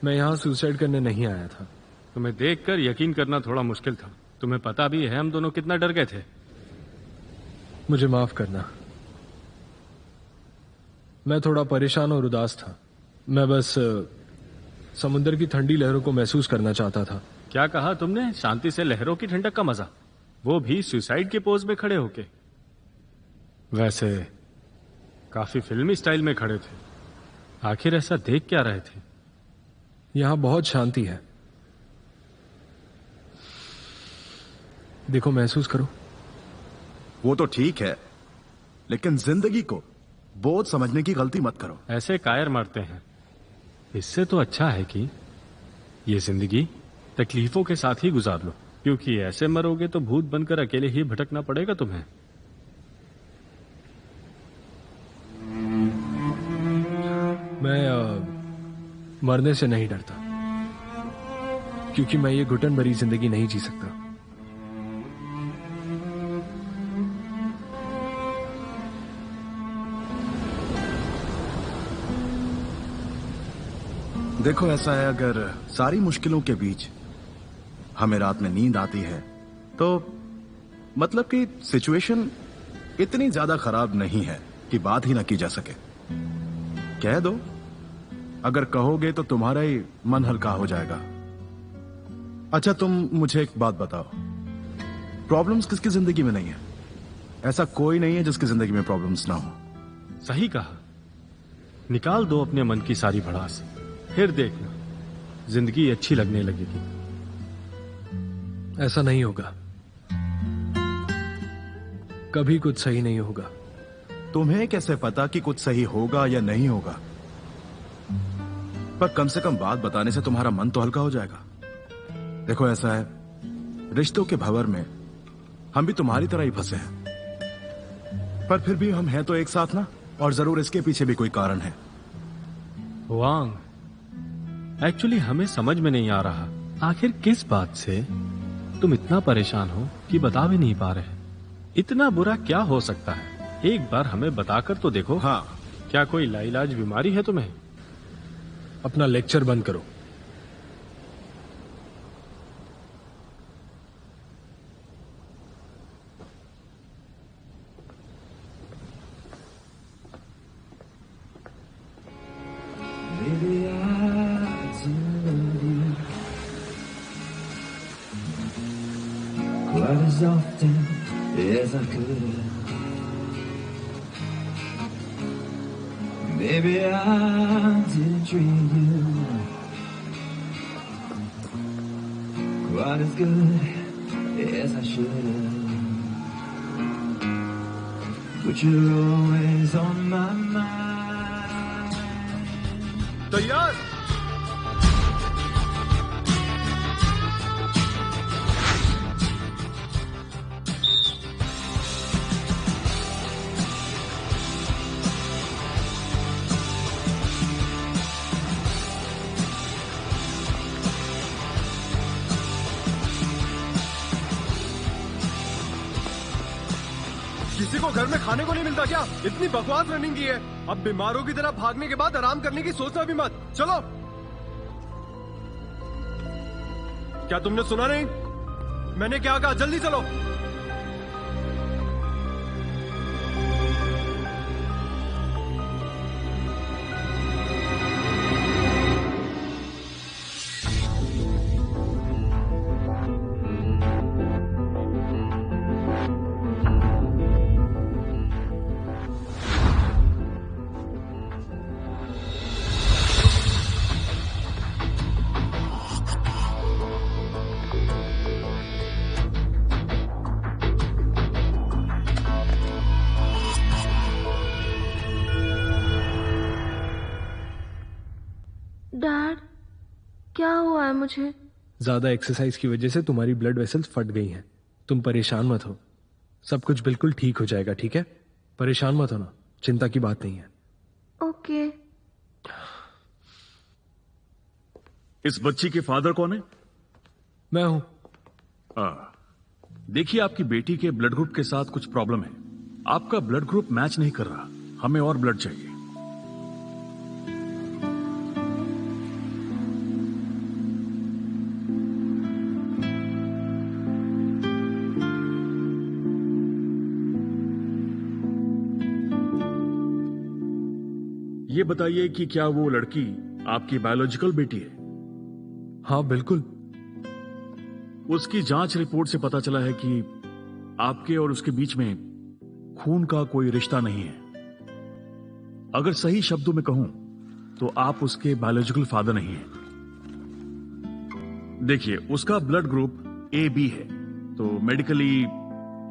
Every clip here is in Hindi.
मैं यहाँ सुसाइड करने नहीं आया था। तुम्हें देखकर यकीन करना थोड़ा मुश्किल था। तुम्हें पता भी है हम दोनों कितना डर गए थे। मुझे माफ करना, मैं थोड़ा परेशान और उदास था। मैं बस समुद्र की ठंडी लहरों को महसूस करना चाहता था। क्या कहा तुमने? शांति से लहरों की ठंडक का मजा, वो भी सुसाइड के पोज में खड़े होके। वैसे काफी फिल्मी स्टाइल में खड़े थे। आखिर ऐसा देख क्या रहे थे? यहां बहुत शांति है, देखो, महसूस करो। वो तो ठीक है, लेकिन जिंदगी को बोझ समझने की गलती मत करो। ऐसे कायर मरते हैं, इससे तो अच्छा है कि ये जिंदगी तकलीफों के साथ ही गुजार लो, क्योंकि ऐसे मरोगे तो भूत बनकर अकेले ही भटकना पड़ेगा तुम्हें। मैं मरने से नहीं डरता, क्योंकि मैं ये घुटन भरी जिंदगी नहीं जी सकता। देखो, ऐसा है, अगर सारी मुश्किलों के बीच हमें रात में नींद आती है तो मतलब कि सिचुएशन इतनी ज्यादा खराब नहीं है कि बात ही ना की जा सके। कह दो, अगर कहोगे तो तुम्हारा ही मन हल्का हो जाएगा। अच्छा, तुम मुझे एक बात बताओ, प्रॉब्लम्स किसकी जिंदगी में नहीं है? ऐसा कोई नहीं है जिसकी जिंदगी में प्रॉब्लम्स ना हो। सही कहा। निकाल दो अपने मन की सारी भड़ास, फिर देखना जिंदगी अच्छी लगने लगेगी। ऐसा नहीं होगा, कभी कुछ सही नहीं होगा। तुम्हें कैसे पता कि कुछ सही होगा या नहीं होगा? पर कम से कम बात बताने से तुम्हारा मन तो हल्का हो जाएगा। देखो, ऐसा है, रिश्तों के भंवर में हम भी तुम्हारी तरह ही फंसे हैं, पर फिर भी हम हैं तो एक साथ ना, और जरूर इसके पीछे भी कोई कारण है। वांग, एक्चुअली हमें समझ में नहीं आ रहा आखिर किस बात से तुम इतना परेशान हो कि बता भी नहीं पा रहे। इतना बुरा क्या हो सकता है? एक बार हमें बताकर तो देखो। हाँ, क्या कोई लाइलाज बीमारी है तुम्हें? अपना लेक्चर बंद करो। Quite as often as I could. Maybe I didn't treat you quite as good as I should have. But you're always on my mind. तैयार? किसी को घर में खाने को नहीं मिलता क्या? इतनी बकवास रनिंग की है। अब बीमारों की तरह भागने के बाद आराम करने की सोचना भी मत। चलो। क्या तुमने सुना नहीं? मैंने क्या कहा? जल्दी चलो। डैड, क्या हुआ है मुझे? ज्यादा एक्सरसाइज की वजह से तुम्हारी ब्लड वेसल्स फट गई हैं। तुम परेशान मत हो, सब कुछ बिल्कुल ठीक हो जाएगा, ठीक है? परेशान मत होना, चिंता की बात नहीं है। ओके। इस बच्ची के फादर कौन है? मैं हूं। देखिए, आपकी बेटी के ब्लड ग्रुप के साथ कुछ प्रॉब्लम है। आपका ब्लड ग्रुप मैच नहीं कर रहा, हमें और ब्लड चाहिए। ये बताइए कि क्या वो लड़की आपकी बायोलॉजिकल बेटी है? हाँ बिल्कुल। उसकी जांच रिपोर्ट से पता चला है कि आपके और उसके बीच में खून का कोई रिश्ता नहीं है। अगर सही शब्दों में कहूं तो आप उसके बायोलॉजिकल फादर नहीं हैं। देखिए, उसका ब्लड ग्रुप ए बी है, तो मेडिकली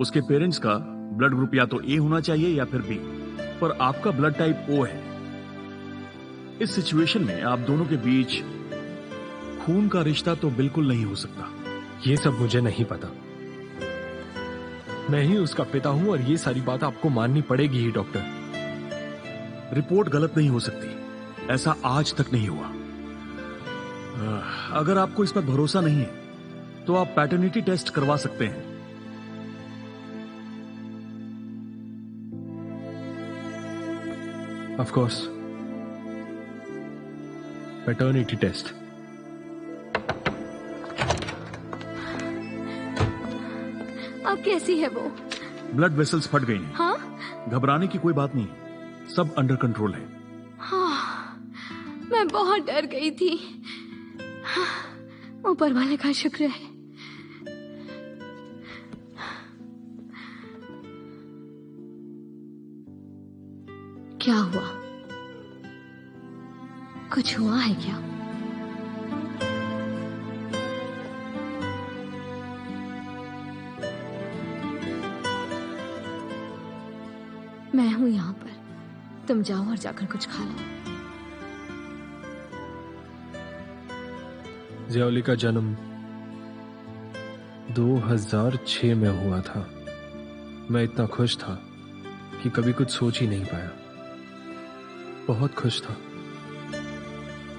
उसके पेरेंट्स का ब्लड ग्रुप या तो ए होना चाहिए या फिर बी, पर आपका ब्लड टाइप ओ है। इस सिचुएशन में आप दोनों के बीच खून का रिश्ता तो बिल्कुल नहीं हो सकता। ये सब मुझे नहीं पता। मैं ही उसका पिता हूं और ये सारी बात आपको माननी पड़ेगी ही डॉक्टर। रिपोर्ट गलत नहीं हो सकती, ऐसा आज तक नहीं हुआ। अगर आपको इस पर भरोसा नहीं है तो आप पैटर्निटी टेस्ट करवा सकते हैं। Of course, paternity test. अब कैसी है वो? ब्लड वेसल्स फट गई हैं। हाँ घबराने की कोई बात नहीं है, सब अंडर कंट्रोल है। हाँ, मैं बहुत डर गई थी। हाँ, ऊपर वाले का शुक्र है। क्या हुआ? कुछ हुआ है क्या? मैं हूं यहाँ पर, तुम जाओ और जाकर कुछ खा लो। ज़ियाउली का जन्म 2006 में हुआ था। मैं इतना खुश था कि कभी कुछ सोच ही नहीं पाया। बहुत खुश था।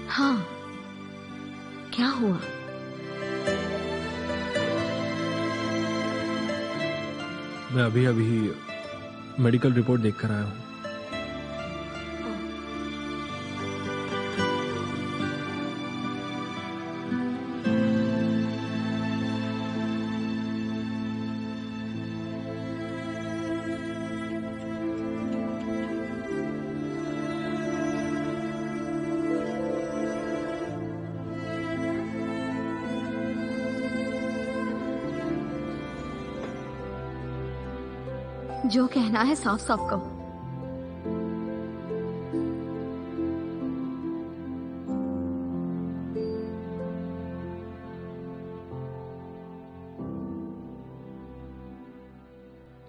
हाँ, क्या हुआ? मैं अभी अभी मेडिकल रिपोर्ट देखकर आया हूं। जो कहना है साफ साफ कहो।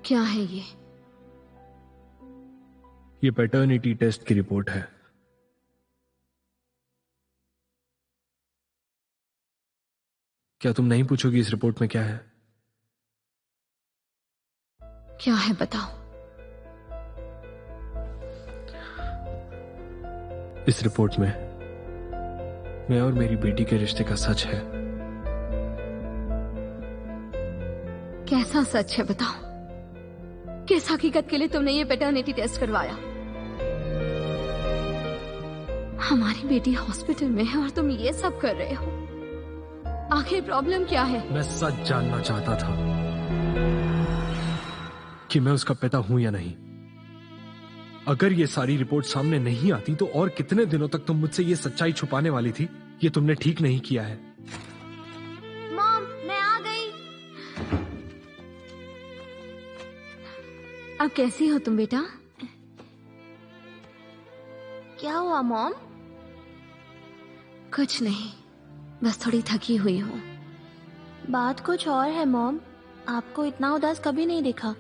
क्या है ये? ये पैटर्निटी टेस्ट की रिपोर्ट है। क्या तुम नहीं पूछोगी इस रिपोर्ट में क्या है? क्या है बताओ। इस रिपोर्ट में मैं और मेरी बेटी के रिश्ते का सच है। कैसा सच है बताओ। किस हकीकत के लिए तुमने ये पैटर्निटी टेस्ट करवाया? हमारी बेटी हॉस्पिटल में है और तुम ये सब कर रहे हो। आखिर प्रॉब्लम क्या है? मैं सच जानना चाहता था कि मैं उसका पिता हूं या नहीं। अगर ये सारी रिपोर्ट सामने नहीं आती तो और कितने दिनों तक तुम मुझसे ये सच्चाई छुपाने वाली थी? ये तुमने ठीक नहीं किया है। मॉम, मैं आ गई। अब कैसी हो तुम बेटा? क्या हुआ मॉम? कुछ नहीं, बस थोड़ी थकी हुई हूँ। बात कुछ और है मॉम, आपको इतना उदास कभी नहीं देखा।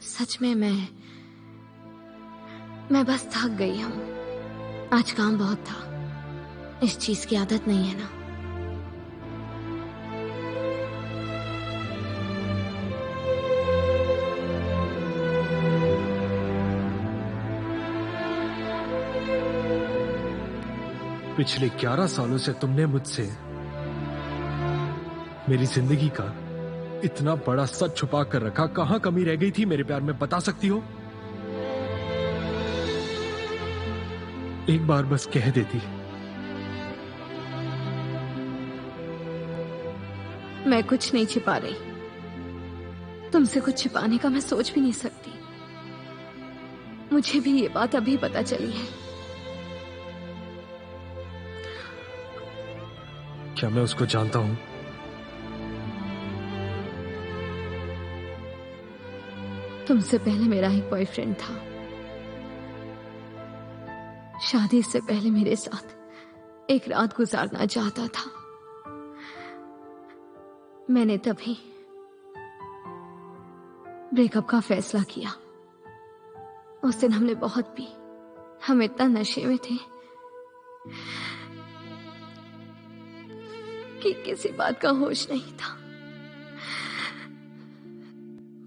सच में मैं बस थक गई हूँ। आज काम बहुत था। इस चीज की आदत नहीं है ना। पिछले 11 सालों से तुमने मुझसे मेरी जिंदगी का इतना बड़ा सच छुपा कर रखा। कहां कमी रह गई थी मेरे प्यार में, बता सकती हो? एक बार बस कह देती। मैं कुछ नहीं छिपा रही। तुमसे कुछ छिपाने का मैं सोच भी नहीं सकती। मुझे भी ये बात अभी पता चली है। क्या मैं उसको जानता हूं? तुमसे पहले मेरा एक बॉयफ्रेंड था। शादी से पहले मेरे साथ एक रात गुजारना चाहता था। मैंने तभी ब्रेकअप का फैसला किया। उस दिन हमने बहुत पी। हम इतना नशे में थे कि किसी बात का होश नहीं था।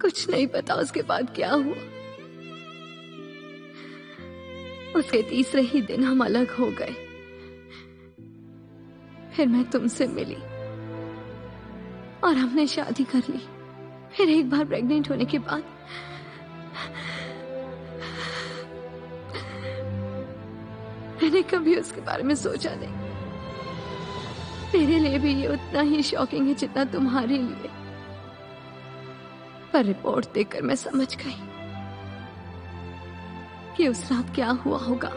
कुछ नहीं पता उसके बाद क्या हुआ। उसके तीसरे ही दिन हम अलग हो गए। फिर मैं तुमसे मिली और हमने शादी कर ली। फिर एक बार प्रेग्नेंट होने के बाद मैंने कभी उसके बारे में सोचा नहीं। मेरे लिए भी ये उतना ही शॉकिंग है जितना तुम्हारे लिए। पर रिपोर्ट देखकर मैं समझ गई कि उस रात क्या हुआ होगा।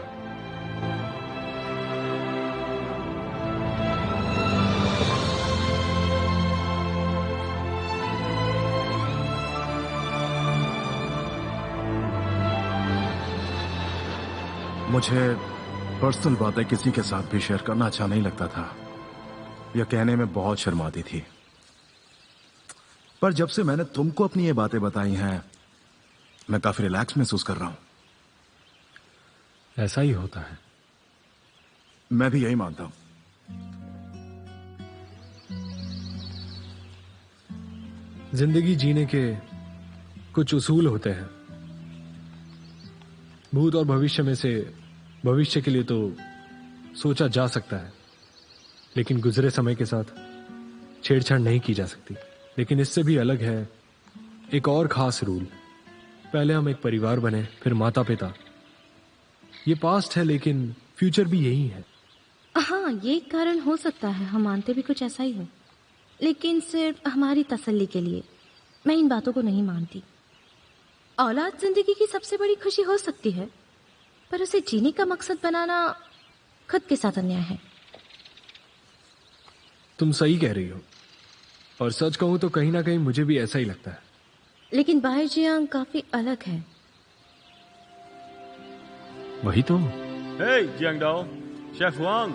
मुझे पर्सनल बातें किसी के साथ भी शेयर करना अच्छा नहीं लगता था। यह कहने में बहुत शर्माती थी। पर जब से मैंने तुमको अपनी ये बातें बताई हैं, मैं काफी रिलैक्स महसूस कर रहा हूं। ऐसा ही होता है। मैं भी यही मानता हूं। जिंदगी जीने के कुछ उसूल होते हैं। भूत और भविष्य में से भविष्य के लिए तो सोचा जा सकता है, लेकिन गुजरे समय के साथ छेड़छाड़ नहीं की जा सकती। लेकिन इससे भी अलग है एक और खास रूल। पहले हम एक परिवार बने, फिर माता पिता। ये पास्ट है लेकिन फ्यूचर भी यही है। हाँ, ये एक कारण हो सकता है। हम मानते भी कुछ ऐसा ही हो, लेकिन सिर्फ हमारी तसल्ली के लिए। मैं इन बातों को नहीं मानती। औलाद जिंदगी की सबसे बड़ी खुशी हो सकती है, पर उसे जीने का मकसद बनाना खुद के साथ अन्याय है। तुम सही कह रही हो, और सच कहूं तो कहीं ना कहीं मुझे भी ऐसा ही लगता है। लेकिन बाय जियांग काफी अलग है। वही तो। हे जियांगडाओ, शेफ वांग,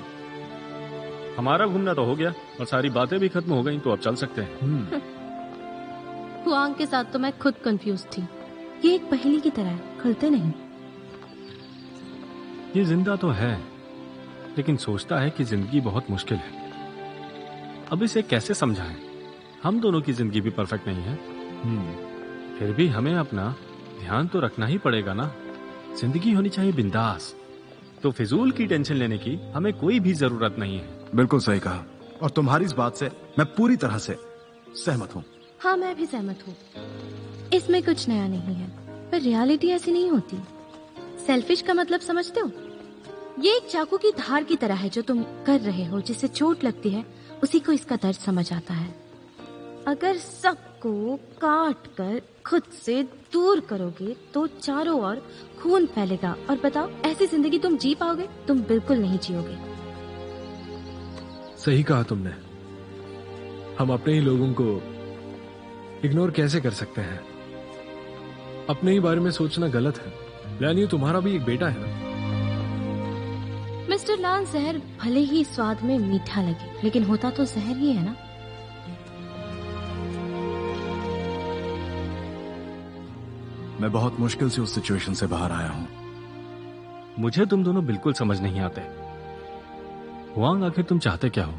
हमारा घूमना तो हो गया और सारी बातें भी खत्म हो गई, तो अब चल सकते हैं। हुआंग के साथ तो मैं खुद कंफ्यूज थी। ये एक पहेली की तरह है, खुलते नहीं। ये जिंदा तो है, लेकिन सोचता है कि जिंदगी बहुत मुश्किल है। अब इसे कैसे समझाएं? हम दोनों की जिंदगी भी परफेक्ट नहीं है। फिर भी हमें अपना ध्यान तो रखना ही पड़ेगा ना। जिंदगी होनी चाहिए बिंदास। तो फिजूल की टेंशन लेने की हमें कोई भी जरूरत नहीं है। बिल्कुल सही कहा, और तुम्हारी इस बात से मैं पूरी तरह से सहमत हूं। हाँ, मैं भी सहमत हूँ। इसमें कुछ नया नहीं है, पर रियलिटी ऐसी नहीं होती। सेल्फिश का मतलब समझते हो? ये एक चाकू की धार की तरह है। जो तुम कर रहे हो, जिससे चोट लगती है, उसी को इसका दर्द समझ आता है। अगर सबको काट कर खुद से दूर करोगे तो चारों ओर खून फैलेगा। और बताओ, ऐसी जिंदगी तुम जी पाओगे? तुम बिल्कुल नहीं जियोगे। सही कहा तुमने। हम अपने ही लोगों को इग्नोर कैसे कर सकते हैं? अपने ही बारे में सोचना गलत है। यानी तुम्हारा भी एक बेटा है ना? मिस्टर लान, जहर भले ही स्वाद में मीठा लगे, लेकिन होता तो जहर ही है ना। मैं बहुत मुश्किल से उस सिचुएशन से बाहर आया हूं। मुझे तुम दोनों बिल्कुल समझ नहीं आते। हुआंग, आखिर तुम चाहते क्या हो?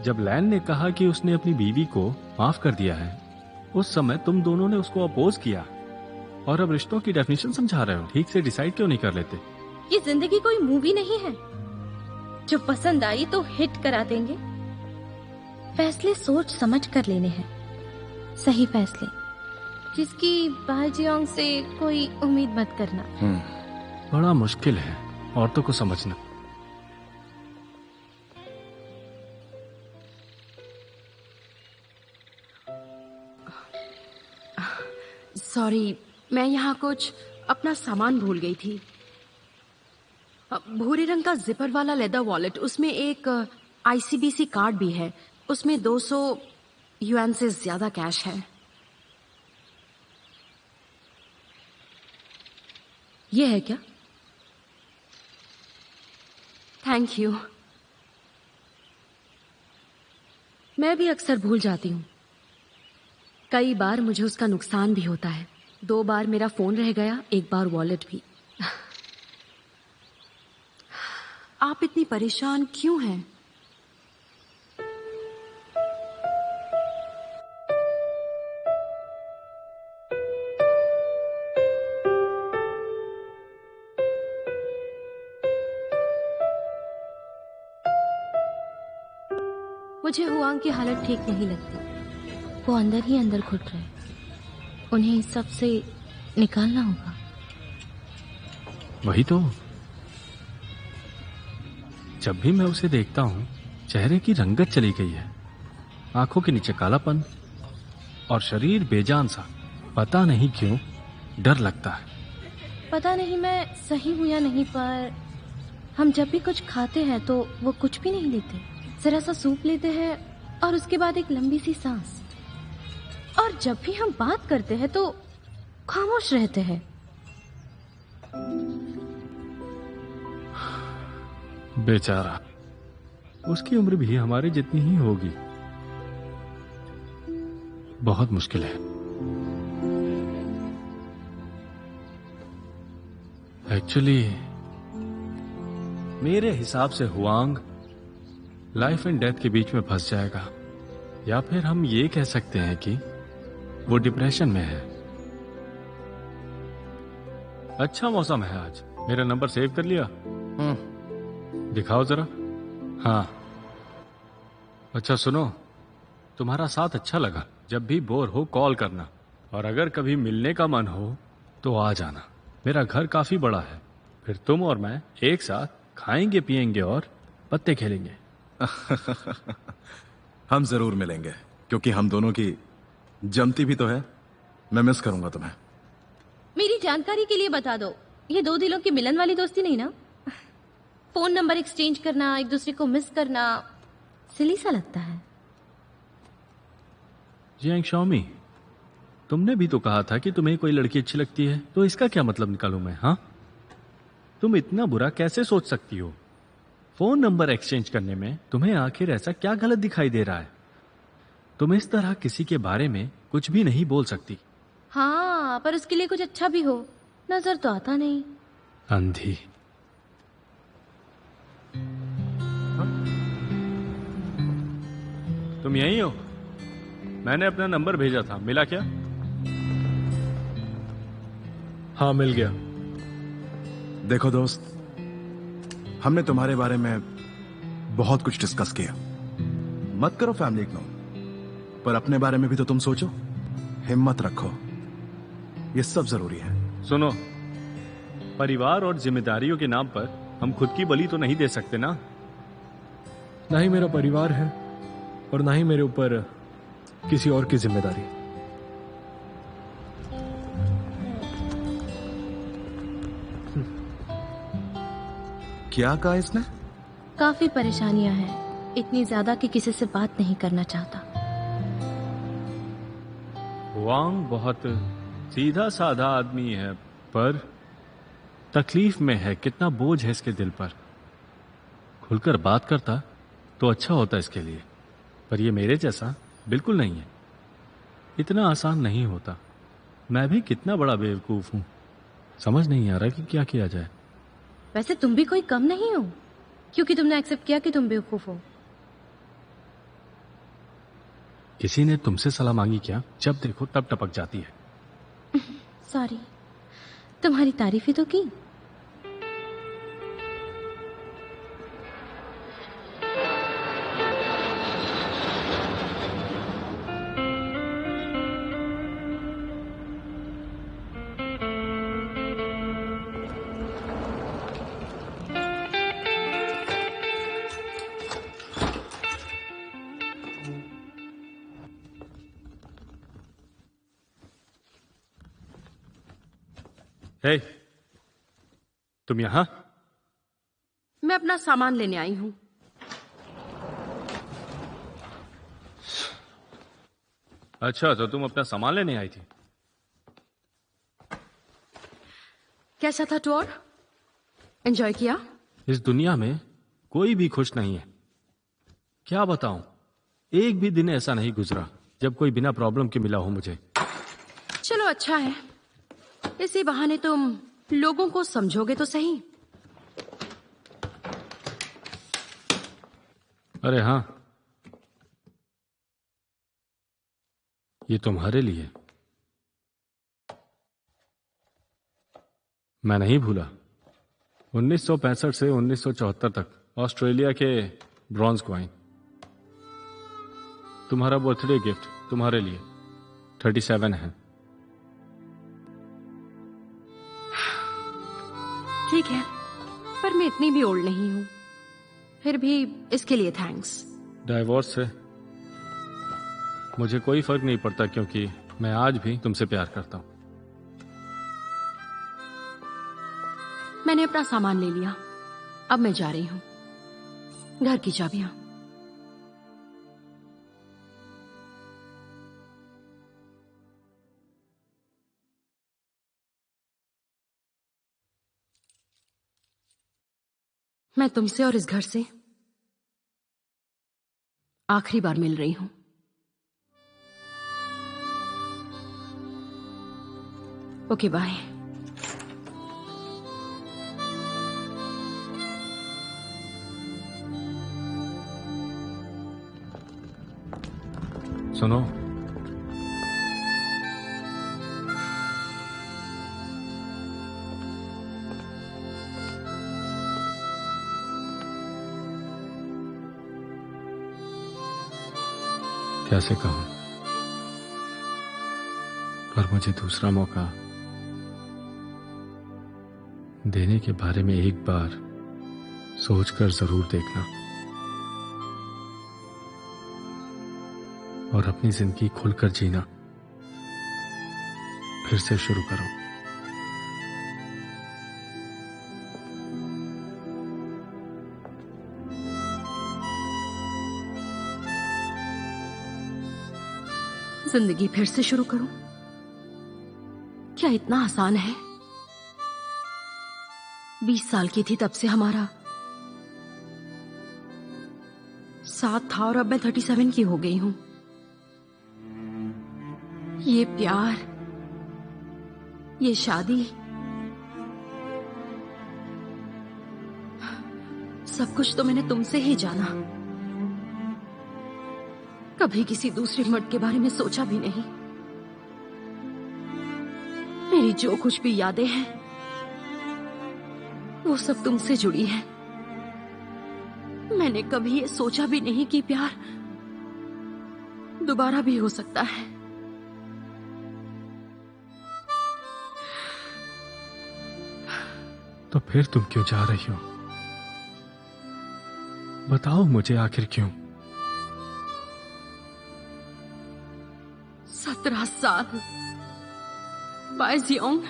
जब लैन ने कहा कि उसने अपनी बीवी को माफ कर दिया है, उस समय तुम दोनों ने उसको अपोज किया, और अब रिश्तों की डेफिनेशन समझा रहे हो। ठीक से डिसाइड क्यों नहीं कर लेते? ये जिंदगी कोई मूवी नहीं है जो पसंद आई तो हिट करा देंगे। फैसले सोच समझ कर लेने हैं, सही फैसले, जिसकी बाय जियांग से कोई उम्मीद मत करना। बड़ा मुश्किल है औरतों को समझना। सॉरी, मैं यहाँ कुछ अपना सामान भूल गई थी। भूरे रंग का जिपर वाला लेदर वॉलेट, उसमें एक आईसीबीसी कार्ड भी है। उसमें 200 युआन से ज्यादा कैश है। ये है क्या? Thank you. मैं भी अक्सर भूल जाती हूँ। कई बार मुझे उसका नुकसान भी होता है। 2 बार मेरा फोन रह गया, 1 बार वॉलेट भी। आप इतनी परेशान क्यों हैं? मुझे हुआंग की हालत ठीक नहीं लगती। वो अंदर ही अंदर घुट रहे। उन्हें इस सब से निकालना होगा। वही तो, जब भी मैं उसे देखता हूं चेहरे की रंगत चली गई है, आंखों के नीचे कालापन और शरीर बेजान सा। पता नहीं क्यों डर लगता है। पता नहीं मैं सही हूं या नहीं, पर हम जब भी कुछ खाते हैं तो वो कुछ भी नहीं लेते। जरा सा सूप लेते हैं और उसके बाद एक लंबी सी सांस। और जब भी हम बात करते हैं तो खामोश रहते हैं। बेचारा, उसकी उम्र भी हमारे जितनी ही होगी। बहुत मुश्किल है। एक्चुअली मेरे हिसाब से हुआंग लाइफ एंड डेथ के बीच में फंस जाएगा, या फिर हम ये कह सकते हैं कि वो डिप्रेशन में है। अच्छा मौसम है आज। मेरा नंबर सेव कर लिया? दिखाओ जरा। हाँ, अच्छा सुनो, तुम्हारा साथ अच्छा लगा। जब भी बोर हो कॉल करना, और अगर कभी मिलने का मन हो तो आ जाना। मेरा घर काफी बड़ा है, फिर तुम और मैं एक साथ खाएंगे पिएंगे और पत्ते खेलेंगे। हम जरूर मिलेंगे, क्योंकि हम दोनों की जमती भी तो है। मैं मिस करूंगा तुम्हें। मेरी जानकारी के लिए बता दो, ये 2 दिलों की मिलन वाली दोस्ती नहीं ना? फोन नंबर एक्सचेंज करना, एक दूसरे को मिस करना, सिली सा लगता है। जियांग शाओमी, तुमने भी तो कहा था कि तुम्हें कोई लड़की अच्छी लगती है, तो इसका क्या मतलब निकालूं मैं? हाँ, तुम इतना बुरा कैसे सोच सकती हो? फोन नंबर एक्सचेंज करने में तुम्हें आखिर ऐसा क्या गलत दिखाई दे रहा है? तुम इस तरह किसी के बारे में कुछ भी नहीं बोल सकती। हाँ, पर उसके लिए कुछ अच्छा भी हो, नजर तो आता नहीं। अंधी। तुम यहीं हो? मैंने अपना नंबर भेजा था, मिला क्या? हाँ, मिल गया। देखो दोस्त, हमने तुम्हारे बारे में बहुत कुछ डिस्कस किया। मत करो फैमिली इग्नोर, पर अपने बारे में भी तो तुम सोचो। हिम्मत रखो, ये सब जरूरी है। सुनो, परिवार और जिम्मेदारियों के नाम पर हम खुद की बलि तो नहीं दे सकते ना। ना ही मेरा परिवार है और ना ही मेरे ऊपर किसी और की जिम्मेदारी। क्या कहा इसने? काफी परेशानियां हैं, इतनी ज्यादा कि किसी से बात नहीं करना चाहता। हुआंग बहुत सीधा साधा आदमी है, पर तकलीफ में है। कितना बोझ है इसके दिल पर। खुलकर बात करता तो अच्छा होता इसके लिए, पर ये मेरे जैसा बिल्कुल नहीं है। इतना आसान नहीं होता। मैं भी कितना बड़ा बेवकूफ हूं, समझ नहीं आ रहा कि क्या किया जाए। वैसे तुम भी कोई कम नहीं हो, क्योंकि तुमने एक्सेप्ट किया कि तुम बेवकूफ हो। किसी ने तुमसे सलाह मांगी क्या? जब देखो तब टपक जाती है। सॉरी, तुम्हारी तारीफ ही तो की। हे, तुम यहां? मैं अपना सामान लेने आई हूं। अच्छा, तो तुम अपना सामान लेने आई थी। कैसा था टूर? एंजॉय किया? इस दुनिया में कोई भी खुश नहीं है। क्या बताऊं, एक भी दिन ऐसा नहीं गुजरा जब कोई बिना प्रॉब्लम के मिला हो मुझे। चलो अच्छा है, इसी बहाने तुम लोगों को समझोगे तो सही। अरे हाँ, ये तुम्हारे लिए। मैं नहीं भूला। 1965 से 1974 तक ऑस्ट्रेलिया के ब्रॉन्ज कॉइन। तुम्हारा बर्थडे गिफ्ट तुम्हारे लिए 37 है। ठीक है, पर मैं इतनी भी ओल्ड नहीं हूं। फिर भी इसके लिए थैंक्स। डाइवोर्स से मुझे कोई फर्क नहीं पड़ता, क्योंकि मैं आज भी तुमसे प्यार करता हूं। मैंने अपना सामान ले लिया, अब मैं जा रही हूं। घर की चाबियां। मैं तुमसे और इस घर से आखिरी बार मिल रही हूं। Okay bye. सुनो, कैसे कहूं, पर मुझे दूसरा मौका देने के बारे में एक बार सोचकर जरूर देखना, और अपनी जिंदगी खुलकर जीना फिर से शुरू करो। जिंदगी फिर से शुरू करूं? क्या इतना आसान है? 20 साल की थी तब से हमारा साथ था, और अब मैं 37 की हो गई हूं। ये प्यार, ये शादी, सब कुछ तो मैंने तुमसे ही जाना। कभी किसी दूसरे मर्द के बारे में सोचा भी नहीं। मेरी जो कुछ भी यादें हैं वो सब तुमसे जुड़ी है। मैंने कभी ये सोचा भी नहीं कि प्यार दोबारा भी हो सकता है। तो फिर तुम क्यों जा रही हो? बताओ मुझे, आखिर क्यों? 17 साल बायजियोंग,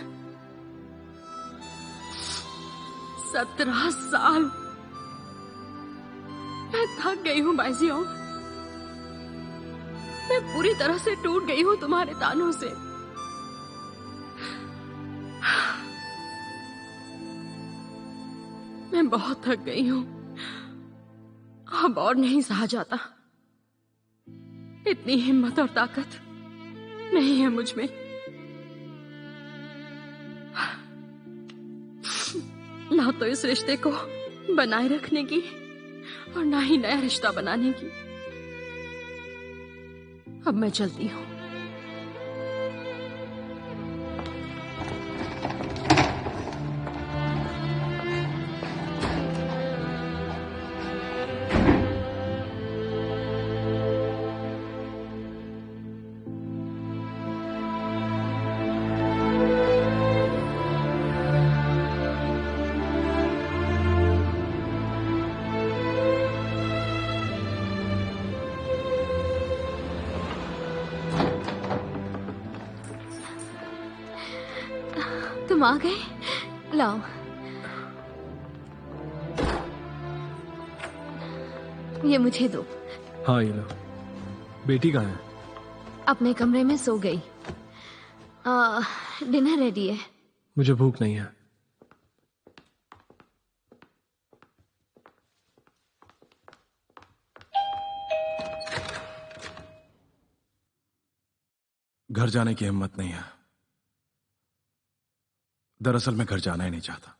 17 साल। मैं थक गई हूं बायजियोंग। मैं पूरी तरह से टूट गई हूं तुम्हारे तानों से। मैं बहुत थक गई हूं, अब और नहीं सहा जाता। इतनी हिम्मत और ताकत नहीं है मुझ में। ना तो इस रिश्ते को बनाए रखने की और ना ही नया रिश्ता बनाने की। अब मैं चलती हूं। तुम आ गए। लाओ। ये मुझे दो। हाँ ये लो। बेटी कहाँ है? अपने कमरे में सो गई। डिनर रेडी है। मुझे भूख नहीं है। घर जाने की हिम्मत नहीं है। दरअसल मैं घर जाना ही नहीं चाहता।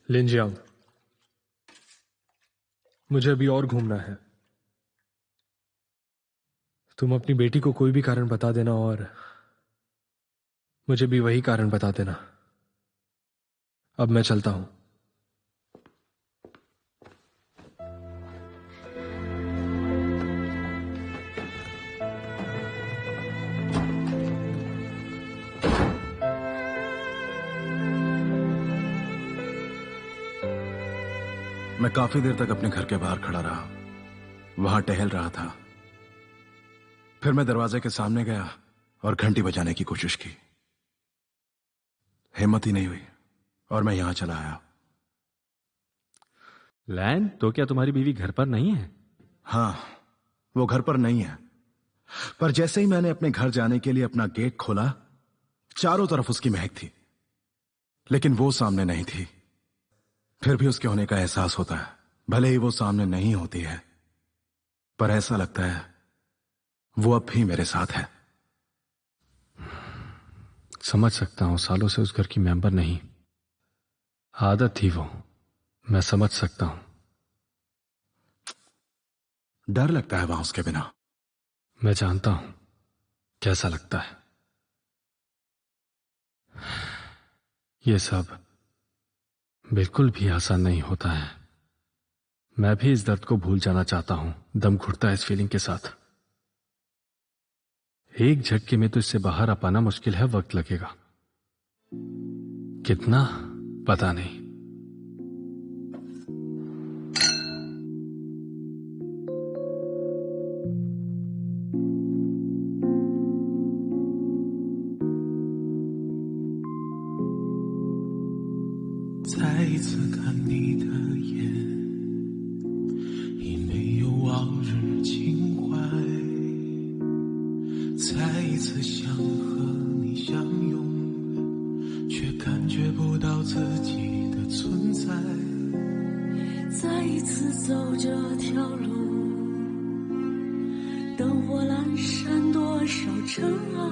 लिंजियांग, मुझे अभी और घूमना है। तुम अपनी बेटी को कोई भी कारण बता देना और मुझे भी वही कारण बता देना। अब मैं चलता हूं। मैं काफी देर तक अपने घर के बाहर खड़ा रहा, वहां टहल रहा था। फिर मैं दरवाजे के सामने गया और घंटी बजाने की कोशिश की। हिम्मत ही नहीं हुई और मैं यहां चला आया। लैन, तो क्या तुम्हारी बीवी घर पर नहीं है? हाँ, वो घर पर नहीं है। पर जैसे ही मैंने अपने घर जाने के लिए अपना गेट खोला, चारों तरफ उसकी महक थी, लेकिन वो सामने नहीं थी। फिर भी उसके होने का एहसास होता है, भले ही वो सामने नहीं होती है, पर ऐसा लगता है वो अब भी मेरे साथ है। समझ सकता हूं, सालों से उस घर की मेंबर नहीं, आदत थी वो। मैं समझ सकता हूं। डर लगता है वहां उसके बिना। मैं जानता हूं कैसा लगता है। ये सब बिल्कुल भी आसान नहीं होता है। मैं भी इस दर्द को भूल जाना चाहता हूं। दम घुटता है इस फीलिंग के साथ। एक झटके में तो इससे बाहर आ पाना मुश्किल है, वक्त लगेगा। कितना पता नहीं।再一次看你的眼，已没有往日情怀。再一次想和你相拥，却感觉不到自己的存在。再一次走这条路，灯火阑珊多少尘埃，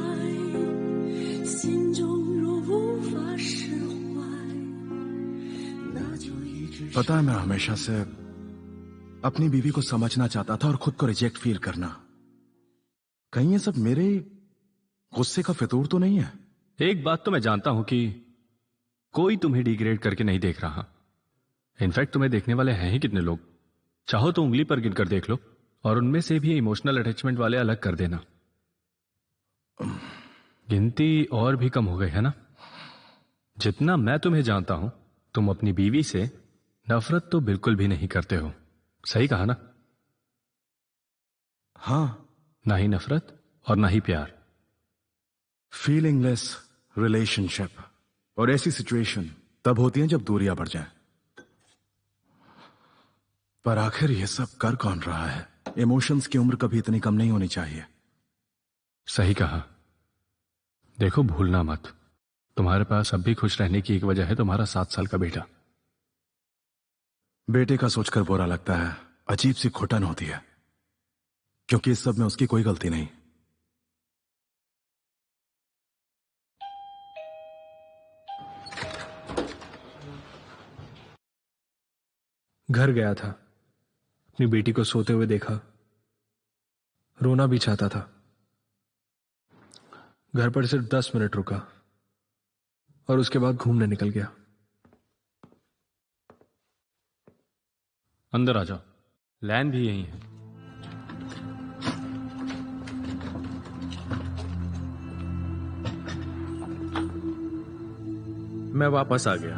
心中若无法释怀，那就一直 पता है, मैं हमेशा से अपनी बीवी को समझना चाहता था और खुद को रिजेक्ट फील करना। कहीं ये सब मेरे गुस्से का फितूर तो नहीं है? एक बात तो मैं जानता हूं कि कोई तुम्हें डिग्रेड करके नहीं देख रहा। इनफैक्ट तुम्हें देखने वाले हैं ही कितने लोग। चाहो तो उंगली पर गिनकर देख लो, और उनमें से भी इमोशनल अटैचमेंट वाले अलग कर देना। गिनती और भी कम हो गई है ना? जितना मैं तुम्हें जानता हूं, तुम अपनी बीवी से नफरत तो बिल्कुल भी नहीं करते हो। सही कहा ना? हाँ, ना ही नफरत और ना ही प्यार। फीलिंगलेस रिलेशनशिप और ऐसी सिचुएशन तब होती है जब दूरियां बढ़ जाएं। पर आखिर ये सब कर कौन रहा है? इमोशंस की उम्र कभी इतनी कम नहीं होनी चाहिए। सही कहा। देखो, भूलना मत, तुम्हारे पास अब भी खुश रहने की एक वजह है, तुम्हारा 7 साल का बेटा। बेटे का सोचकर बुरा लगता है, अजीब सी घुटन होती है, क्योंकि इस सब में उसकी कोई गलती नहीं। घर गया था, अपनी बेटी को सोते हुए देखा, रोना भी चाहता था। घर पर सिर्फ 10 मिनट रुका और उसके बाद घूमने निकल गया। अंदर आ जाओ, लैन भी यही है। मैं वापस आ गया।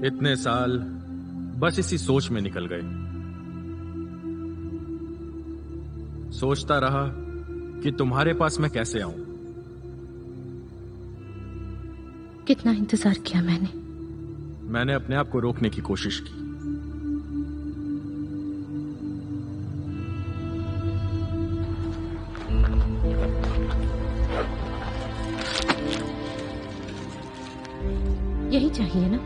इतने साल बस इसी सोच में निकल गए। सोचता रहा कि तुम्हारे पास मैं कैसे आऊं। कितना इंतजार किया मैंने अपने आप को रोकने की कोशिश की। यही चाहिए ना?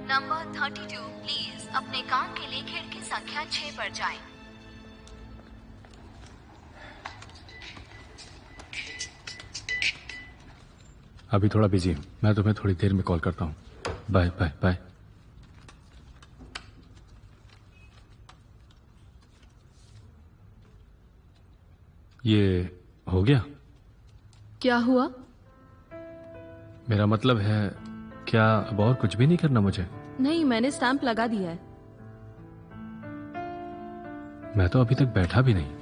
नंबर 32 प्लीज अपने काम के लिए खिड़की संख्या 6 पर जाएं। अभी थोड़ा बिजी हूं, मैं तुम्हें थोड़ी देर में कॉल करता हूं। Bye bye bye. ये हो गया? क्या हुआ? मेरा मतलब है, क्या अब और कुछ भी नहीं करना मुझे? नहीं, मैंने स्टैंप लगा दिया है। मैं तो अभी तक बैठा भी नहीं।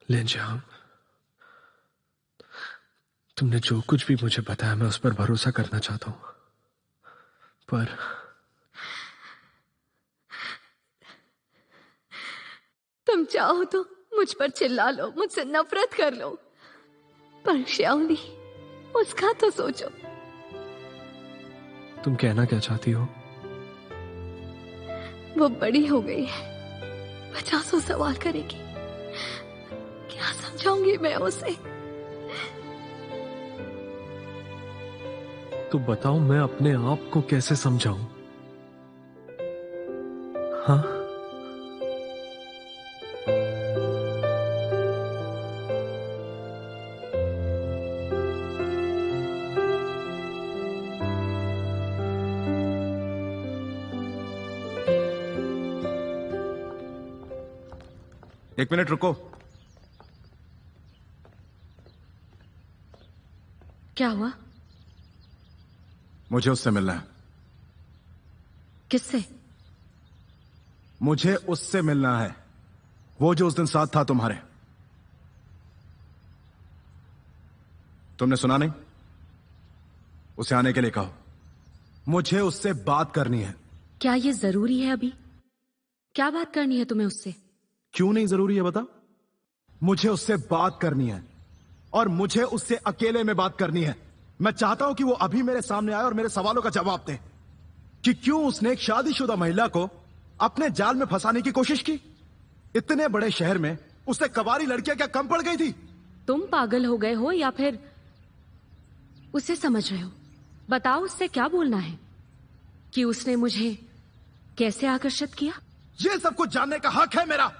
लेनजाम, तुमने जो कुछ भी मुझे बताया मैं उस पर भरोसा करना चाहता हूं, पर तुम चाहो तो मुझ पर चिल्ला लो, मुझसे नफरत कर लो, पर श्यामली, उसका तो सोचो। तुम कहना क्या चाहती हो? वो बड़ी हो गई है, 50 सवाल करेगी। क्या समझाऊंगी मैं उसे? तो बताओ, मैं अपने आप को कैसे समझाऊं? हाँ, एक मिनट रुको। क्या हुआ? मुझे उससे मिलना है। किससे? मुझे उससे मिलना है, वो जो उस दिन साथ था तुम्हारे। तुमने सुना नहीं? उसे आने के लिए कहो। मुझे उससे बात करनी है। क्या ये जरूरी है अभी? क्या बात करनी है तुम्हें उससे? क्यों नहीं जरूरी है बता? मुझे उससे बात करनी है, और मुझे उससे अकेले में बात करनी है। मैं चाहता हूं कि वो अभी मेरे सामने आए और मेरे सवालों का जवाब दे कि क्यों उसने एक शादीशुदा महिला को अपने जाल में फंसाने की कोशिश की। इतने बड़े शहर में उससे कवारी लड़कियां क्या कम पड़ गई थी? तुम पागल हो गए हो या फिर उसे समझ रहे हो? बताओ, उससे क्या बोलना है कि उसने मुझे कैसे आकर्षित किया? ये सब कुछ जानने का हक है मेरा।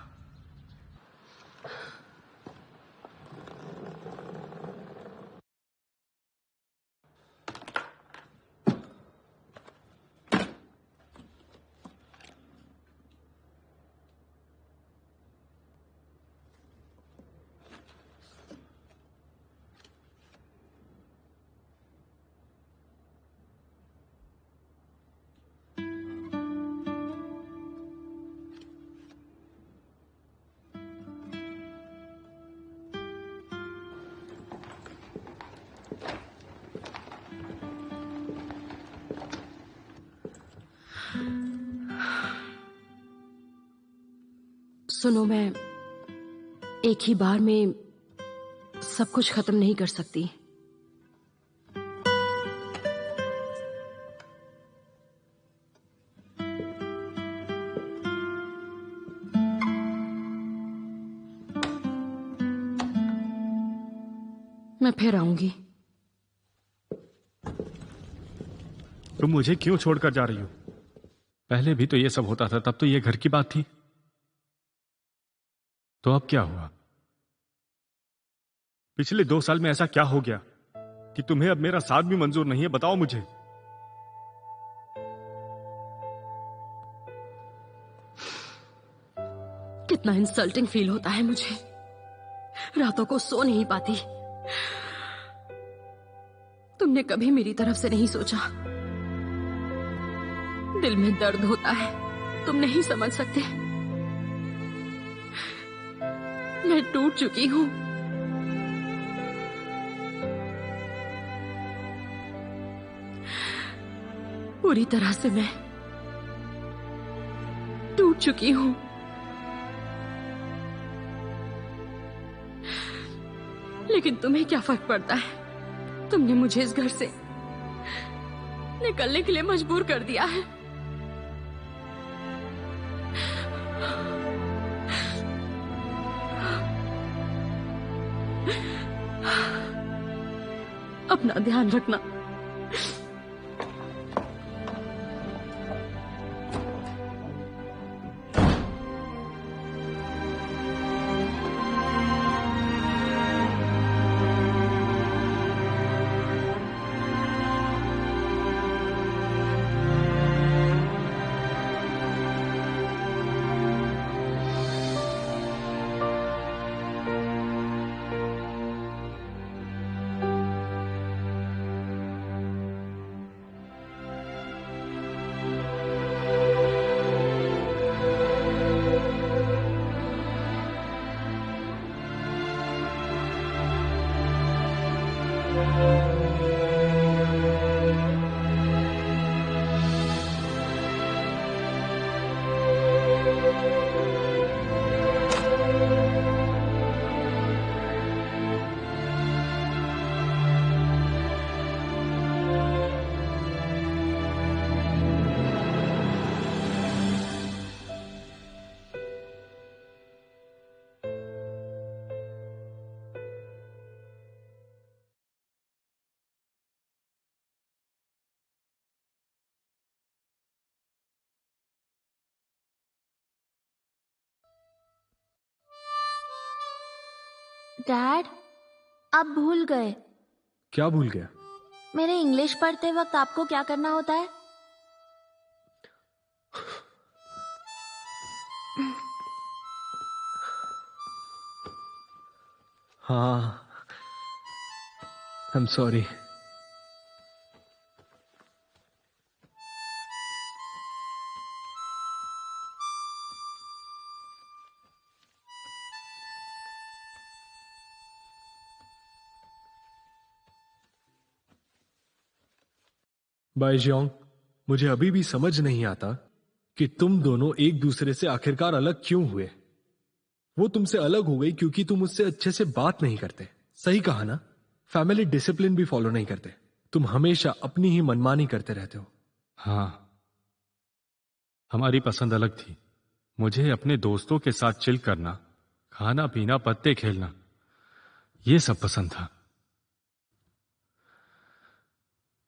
सुनो, मैं एक ही बार में सब कुछ खत्म नहीं कर सकती। मैं फिर आऊंगी। तुम मुझे क्यों छोड़कर जा रही हो? पहले भी तो ये सब होता था, तब तो ये घर की बात थी। तो अब क्या हुआ? पिछले 2 साल में ऐसा क्या हो गया कि तुम्हें अब मेरा साथ भी मंजूर नहीं है? बताओ मुझे। कितना इंसल्टिंग फील होता है मुझे। रातों को सो नहीं पाती। तुमने कभी मेरी तरफ से नहीं सोचा। दिल में दर्द होता है, तुम नहीं समझ सकते। मैं टूट चुकी हूं। पूरी तरह से मैं टूट चुकी हूं। लेकिन तुम्हें क्या फर्क पड़ता है? तुमने मुझे इस घर से निकलने के लिए मजबूर कर दिया है। अपना ध्यान रखना। डैड, आप भूल गए क्या भूल गया? मेरे इंग्लिश पढ़ते वक्त आपको क्या करना होता है? हाँ, I am sorry. Bye Jeong, मुझे अभी भी समझ नहीं आता कि तुम दोनों एक दूसरे से आखिरकार अलग क्यों हुए। वो तुमसे अलग हो गई क्योंकि तुम उससे अच्छे से बात नहीं करते। सही कहा ना? फैमिली डिसिप्लिन भी फॉलो नहीं करते। तुम हमेशा अपनी ही मनमानी करते रहते हो। हाँ, हमारी पसंद अलग थी। मुझे अपने दोस्तों के साथ चिल करना, खाना पीना, पत्ते खेलना, ये सब पसंद था।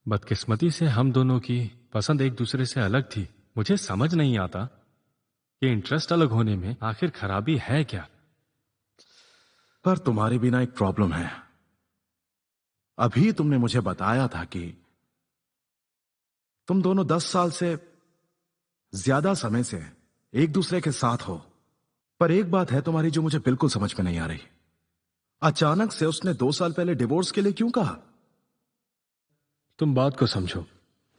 बदकिस्मती से हम दोनों की पसंद एक दूसरे से अलग थी। मुझे समझ नहीं आता कि इंटरेस्ट अलग होने में आखिर खराबी है क्या। पर तुम्हारे बिना एक प्रॉब्लम है। अभी तुमने मुझे बताया था कि तुम दोनों 10 साल से ज्यादा समय से एक दूसरे के साथ हो। पर एक बात है तुम्हारी जो मुझे बिल्कुल समझ में नहीं आ रही। अचानक से उसने 2 साल पहले डिवोर्स के लिए क्यों कहा? तुम बात को समझो।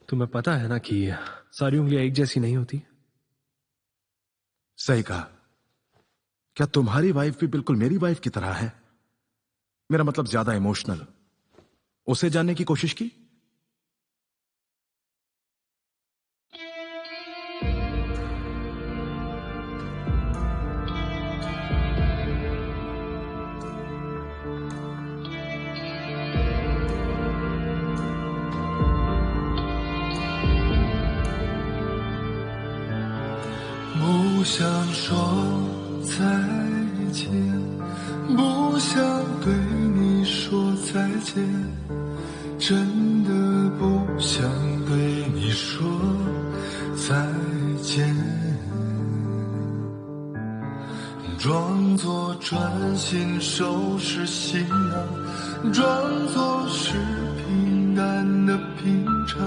तुम्हें पता है ना कि सारी उंगलियां एक जैसी नहीं होती। सही कहा। क्या तुम्हारी वाइफ भी बिल्कुल मेरी वाइफ की तरह है? मेरा मतलब ज्यादा इमोशनल। उसे जानने की कोशिश की? 想说再见，不想对你说再见，真的不想对你说再见。装作专心收拾行囊，装作是平淡的平常，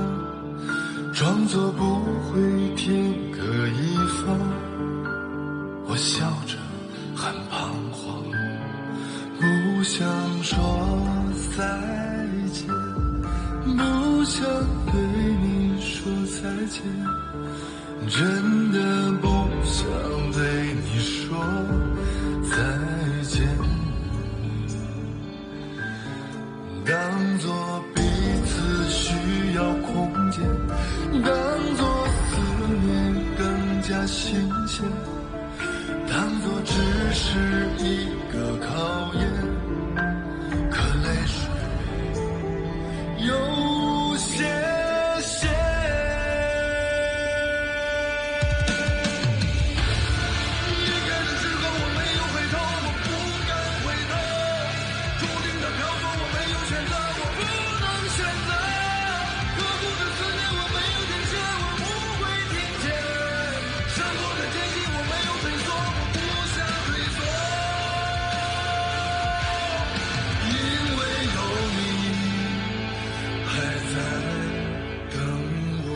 装作不会天各一方。我笑着很彷徨，不想说再见，不想对你说再见，真的不想对你说再见。当作彼此需要空间，当作思念更加新鲜，当作只是一个考验，可泪水有些咸。离开的时候我没有回头，我不敢回头，注定的漂泊我没有选择，我不能选择，刻骨的思念我没有停歇，我不会停歇，生活的艰辛我没有退缩，我不想退缩，因为有你还在等我。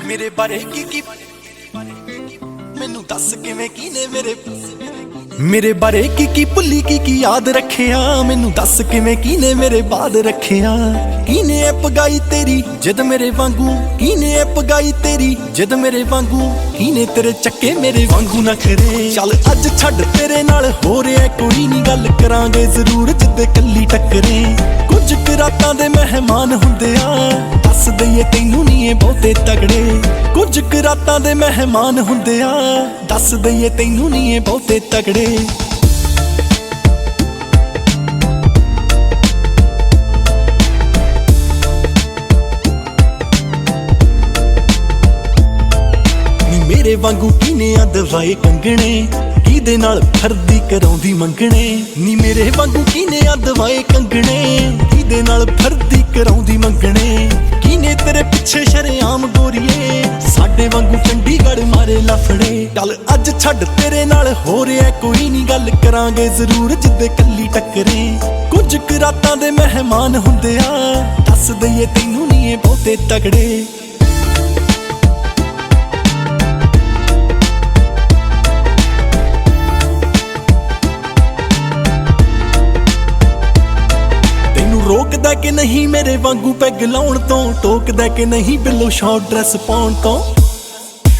ਮੇਰੇ ਬਾਰੇ ਕੀ ਮੈਨੂੰ ਦੱਸ ਕਿਵੇਂ ਕੀਨੇ ਮੇਰੇ ਬਾਰੇ ਕੀ ਭੁੱਲੀ ਕੀ ਯਾਦ ਰੱਖਿਆ, ਮੈਨੂੰ ਦੱਸ ਕਿਵੇਂ ਕੀਨੇ ਮੇਰੇ ਬਾਦ ਰੱਖਿਆ। ਕੀਨੇ ਐ ਪਗਾਈ ਤੇਰੀ ਜਦ ਮੇਰੇ ਵਾਂਗੂ, ਕੀਨੇ ਐ ਪਗਾਈ ਤੇਰੀ ਜਦ ਮੇਰੇ ਵਾਂਗੂ, ਕੀਨੇ ਤੇਰੇ ਚੱਕੇ ਮੇਰੇ ਵਾਂਗੂ ਨਾ ਖਰੇ। ਚੱਲ ਅੱਜ ਛੱਡ ਤੇਰੇ ਨਾਲ ਹੋ ਰਿਹਾ ਕੋਈ ਨਹੀਂ, ਗੱਲ ਕਰਾਂਗੇ ਜ਼ਰੂਰ ਜਿੱਦੇ ਕੱਲੀ ਟੱਕਰੇ। ਕੁਝ ਕੁ ਰਾਤਾਂ ਦੇ ਮਹਿਮਾਨ ਹੁੰਦੇ ਆ, ਦੱਸ ਦਈਏ ਤੈਨੂੰ ਨਹੀਂ ਇਹ ਬਹੁਤੇ ਤਗੜੇ। ਕੁਝ ਕੁ ਰਾਤਾਂ ਦੇ ਮਹਿਮਾਨ ਹੁੰਦੇ ਆ, ਦੱਸ ਦਈਏ ਤੈਨੂੰ ਨਹੀਂ ਇਹ ਬਹੁਤੇ ਤਗੜੇ। ਨੀ ਮੇਰੇ ਵਾਂਗੂ ਕੀਨੇ ਆ ਦਵਾਏ ਕੰਗਣੇ, ਕਿਹਦੇ ਨਾਲ ਫਰਦੀ ਕਰਾਉਂਦੀ ਮੰਗਣੇ। ਨੀ ਮੇਰੇ ਵਾਂਗੂ ਕੀਨੇ ਆ ਦਵਾਏ ਕੰਗਣੇ, ਕਿਹਦੇ ਨਾਲ ਫਰਦੀ ਕਰਾਉਂਦੀ ਮੰਗਣੇ। ਕੀਨੇ ਤੇਰੇ ਪਿੱਛੇ ਸ਼ਰੇਆਮ ਗੋਰੀਏ, ਸਾਡੇ ਵਾਂਗੂ ਚੰਡੀਗੜ੍ਹ ਮਾਰੇ ਲਫੜੇ। ਚੱਲ ਅੱਜ ਛੱਡ ਤੇਰੇ ਨਾਲ ਹੋ ਰਿਹਾ ਕੋਈ ਨਹੀਂ, ਗੱਲ ਕਰਾਂਗੇ ਜ਼ਰੂਰ ਜਿੱਦੇ ਕੱਲੀ ਟੱਕਰੇ। ਕੁਝ ਕੁ ਰਾਤਾਂ ਦੇ ਮਹਿਮਾਨ ਹੁੰਦੇ ਆ, ਦੱਸ ਦਈਏ ਤੈਨੂੰ ਨਹੀਂ ਇਹ ਬਹੁਤੇ ਤਗੜੇ। ਰੋਕਦਾ ਕਿ ਨਹੀਂ ਮੇਰੇ ਵਾਂਗੂ ਪੈਗ ਲਾਉਣ ਤੋਂ, ਟੋਕਦਾ ਕਿ ਨਹੀਂ ਬਿੱਲੋ ਸ਼ਾਰਟ ਡਰੈਸ ਪਾਉਣ ਤੋਂ।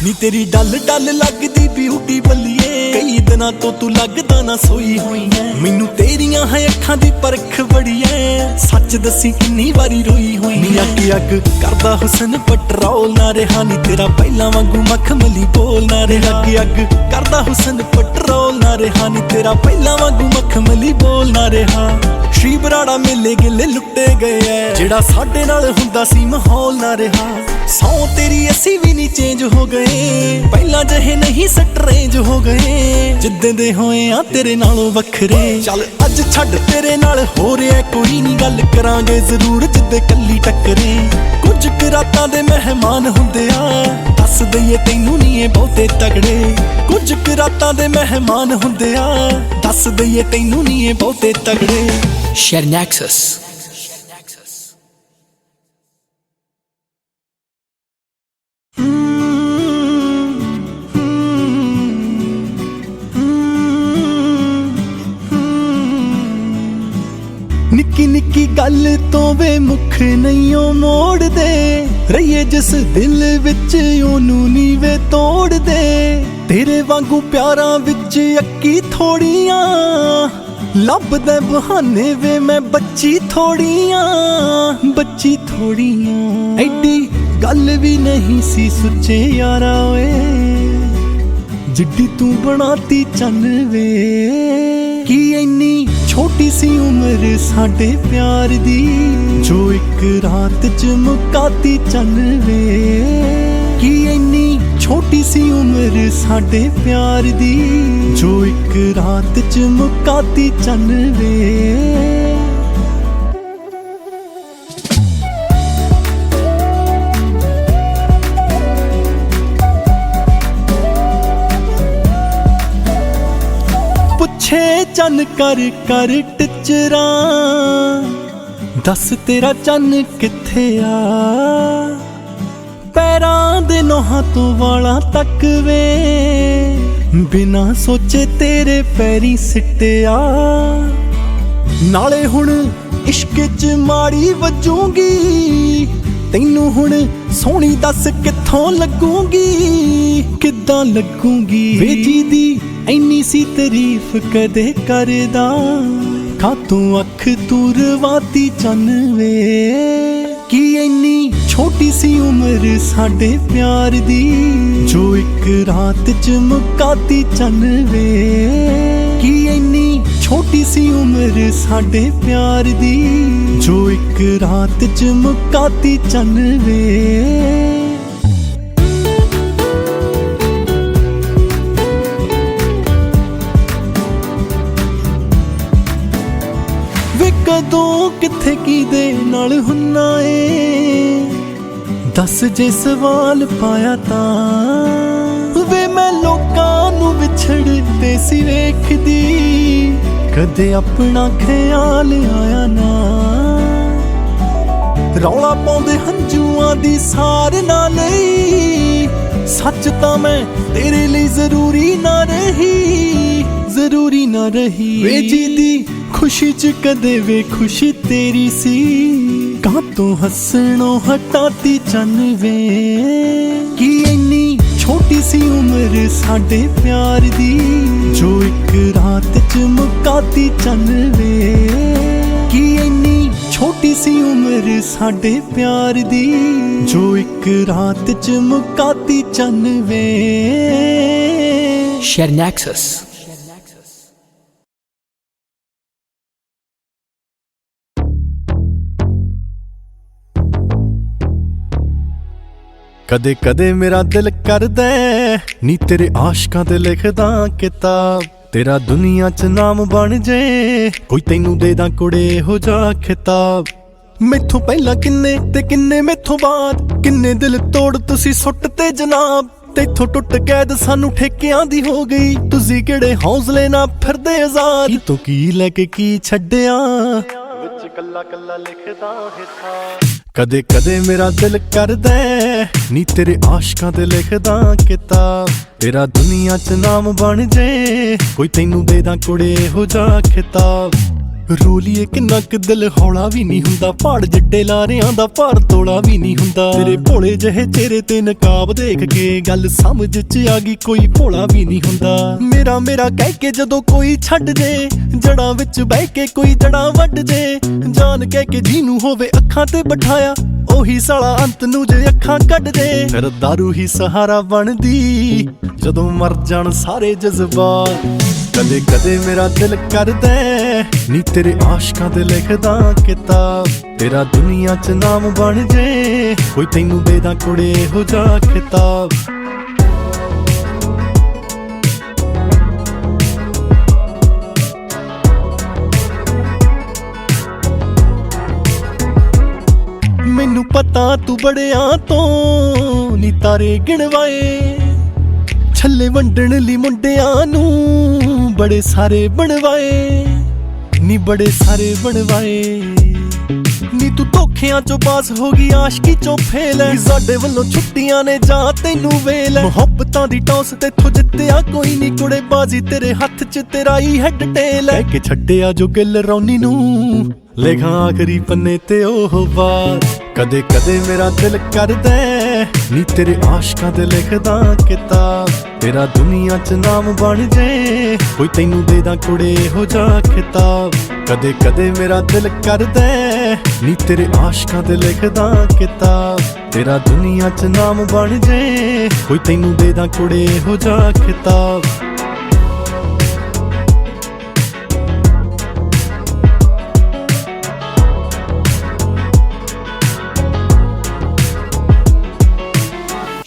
ਨੀ ਤੇਰੀ ਡੱਲ ਡੱਲ ਲੱਗਦੀ ਬਿਊਟੀ ਬੱਲੀਏ, ਕਈ ਦਿਨਾਂ ਤੋਂ ਤੂੰ ਲੱਗਦਾ ਨਾ ਸੋਈ ਹੋਈ ਐ। ਮੈਨੂੰ ਤੇਰੀਆਂ ਹੈ ਅੱਖਾਂ ਦੀ ਪਰਖ ਬੜੀ ਐ, ਸੱਚ ਦੱਸੀ ਕਿੰਨੀ ਵਾਰੀ ਰੋਈ ਹੋਈ। ਨੀ ਅੱਗ ਅੱਗ ਕਰਦਾ ਹੁਸਨ ਪੈਟਰੋਲ ਨਾ ਰਿਹਾ, ਨੀ ਤੇਰਾ ਪਹਿਲਾਂ ਵਾਂਗੂ ਮਖਮਲੀ ਬੋਲ ਨਾ ਰਿਹਾ। ਅੱਗ ਅੱਗ ਕਰਦਾ ਹੁਸਨ ਪੈਟਰੋਲ ਨਾ ਰਿਹਾ, ਨੀ ਤੇਰਾ ਪਹਿਲਾਂ ਵਾਂਗੂ ਮਖਮਲੀ ਬੋਲ ਨਾ ਰਿਹਾ। ਸ਼੍ਰੀ ਬਰਾੜਾ ਮੇਲੇ ਗਿੱਲੇ ਲੁੱਟੇ ਗਏ ਐ, ਜਿਹੜਾ ਸਾਡੇ ਨਾਲ ਹੁੰਦਾ ਸੀ ਮਾਹੌਲ ਨਾ ਰਿਹਾ। ਸੌ ਤੇਰੀ ਅਸੀਂ ਵੀ ਨਹੀਂ ਚੇਂਜ ਹੋ ਗਏ, ਪਹਿਲਾਂ ਜਿਹੇ ਨਹੀਂ ਸਟਰੇਂਜ ਹੋ ਗਏ। ਜਿੱਦਾਂ ਦੇ ਹੋਏ ਆ ਤੇਰੇ ਨਾਲੋਂ ਵੱਖਰੇ। ਚੱਲ ਅੱਜ ਛੱਡ ਤੇਰੇ ਨਾਲ ਹੋ ਰਿਹਾ ਕੋਈ ਨਹੀਂ, ਗੱਲ ਕਰਾਂਗੇ ਜ਼ਰੂਰ ਜਿੱਦੇ ਕੱਲੀ ਟੱਕਰੇ। ਕੁਝ ਕੁ ਰਾਤਾਂ ਦੇ ਮਹਿਮਾਨ ਹੁੰਦੇ ਆ, ਦੱਸ ਦਈਏ ਤੈਨੂੰ ਨਹੀਂ ਇਹ ਬਹੁਤੇ ਤਗੜੇ। ਕੁਝ ਕੁ ਰਾਤਾਂ ਦੇ ਮਹਿਮਾਨ ਹੁੰਦੇ ਆ, ਦੱਸ ਦਈਏ ਤੈਨੂੰ ਨਹੀਂ ਇਹ ਬਹੁਤੇ ਤਗੜੇ। Chernexus. ਨਿੱਕੀ ਨਿੱਕੀ गल तो वे मुख नहीं ओ मोड़ दे, रहिए जिस दिल विच ओनू नी वे तोड़ दे। तेरे वांगू प्यारा विच अक्की थोड़ियां, लभदे बहाने वे मैं बच्ची थोड़ियां, बच्ची थोड़ियां। एडी गल भी नहीं सी सुचे यारा ओए, जिड्डी तू बनाती चन वे। कि इन्नी छोटी सी उम्र साडे प्यार दी, जो एक रात च मुकाती चन वे। कि इन्नी छोटी सी उम्र साडे प्यार दी, जो एक रात च मुकाती चन वे। पुछे चन कर कर टिचरा, दस तेरा चन किथे आ। पैरां दे नोहां तो वाला तक वे, बिना सोचे तेरे पैरी सिट्टिया। नाले हुण इश्क च माड़ी वजूंगी, तैनू हुण सोहनी दस कित्थों लगूंगी, किद्दां लगूंगी। वे जी दी ऐनी सी तारीफ कदे करदा, खातों अख तू रवाती चन वे। कि इन्नी छोटी सी उम्र साडे प्यार दी, जो एक रात च मुकाती चन वे। कि इन्नी छोटी सी उम्र साडे प्यार दी, जो एक रात च मुकाती चन वे। कदों किथे की दे नाल हुन्ना ए, दस जे सवाल पाया तां। वे मैं लोकां नू विछड़दे सी वेखदी, कदे अपना ख्याल आया ना। रौला पाउंदे हंझूआं दी सार ना लई, सच तां मैं तेरे लिए जरूरी ना रही, जरूरी ना रही। वे जी दी खुशी च कदे वे खुशी तेरी सी, कातों हसनों हटाती चन वे। कि इन्नी छोटी सी उम्र साडे प्यार दी, जो एक रात च मुकाती चन वे। कि इन्नी छोटी सी उम्र साडे प्यार दी, जो एक रात च मुकाती चन वे। Share Nexus। कदे कदे मेरा दिल करदा नी तेरे आशकां ते लिखदा किताब, तेरा दुनिया च नाम बन जे, कोई तैनू दे दा कुड़े हो जा खिताब। मैथों पहला किन्ने ते किन्ने मैथों बाद, किन्ने दिल तोड़ तुसी सुट ते जनाब। तैथों टुट कैद सानू ठेकियां दी हो गई, तुसी किहड़े हौसले ना फिरदे आजाद। तो की लैके की छड्डिया विच कल्ला कल्ला लिखदा हिसाब। कदे कदे मेरा दिल करदा नी तेरे आशकां ते लिखदा किताब, तेरा दुनिया च नाम बन जे, कोई तैनू दे दा कुड़े हो जा खिताब। रोलीए किन्ना क दिल हौला भी नहीं हुंदा, पहाड़ जिड्डे लारियां दा भार तोड़ा भी नहीं हुंदा। तेरे भोले जहे चेहरे ते नकाब देख के गल समझ च आ गई, कोई भोला भी नहीं हुंदा। मेरा मेरा कह के जदों कोई छड्ड जे, जड़ां विच बह के कोई जड़ां वड्ड जे। जान कह के जीनू होवे अखां ते बिठाया, ओही साला अंत नू जे अखां कढ दे। फिर दारू ही सहारा बनदी, जदों मर जाण सारे जज्बात। कदे कदे मेरा दिल करदा नी तेरे आशकां ते लिखदा किताब, तेरा दुनिया च नाम बन जे, कोई तैनू दे दा कुड़े हो जा खिताब। मैनू पता तू बड़ियां तो नी तारे गिणवाए, छल्ले वंडण ली मुंडियां नू बड़े सारे बनवाए, नी बड़े सारे बनवाए। नी ਤੂੰ ਧੋਖਿਆਂ ਚੋਂ ਪਾਸ ਹੋ ਗਈ ਆਸ਼ਕੀ ਚੋਂ ਫੇਲ ਐ ਸਾਡੇ ਵੱਲੋਂ ਛੁੱਟੀਆਂ ਨੇ ਜਾਂ ਤੈਨੂੰ ਵੇਲ ਐ ਮੁਹੱਬਤਾਂ ਦੀ ਟੌਸ ਤੇਥੋਂ ਜਿੱਤਿਆ ਕੋਈ ਨਹੀਂ ਕੁੜੇ ਬਾਜ਼ੀ ਤੇਰੇ ਹੱਥ 'ਚ ਤੇਰਾ ਹੀ ਹੈਡ ਟੇਲ ਐ ਕਿ ਛੱਡਿਆ ਜੋ ਗਿੱਲ ਰੌਨੀ ਨੂੰ ਲਿਖਾਂ ਆਖਰੀ ਪੰਨੇ ਤੇ ਉਹ ਬਾਤ ਕਦੇ ਕਦੇ ਮੇਰਾ ਦਿਲ ਕਰਦਾ ਨੀ ਤੇਰੇ ਆਸ਼ਕਾਂ ਤੇ ਲਿਖਦਾ ਕਿਤਾਬ ਤੇਰਾ ਦੁਨੀਆ 'ਚ ਨਾਮ ਬਣ ਜੇ ਕੋਈ ਤੈਨੂੰ ਦੇ ਦਾਂ ਕੁੜੇ ਹੋ ਜਾ ਖਿਤਾਬ ਕਦੇ ਕਦੇ ਮੇਰਾ ਦਿਲ ਕਰਦਾ ਨੀ ਤੇਰੇ ਆਸ਼ਕਾਂ ਤੇ ਲਿਖਦਾ ਕਿਤਾਬ ਤੇਰਾ ਦੁਨੀਆ 'ਚ ਨਾਮ ਬਣ ਜੇ ਕੋਈ ਤੈਨੂੰ ਦੇ ਦਾਂ ਕੁੜੇ ਹੋ ਜਾ ਖਿਤਾਬ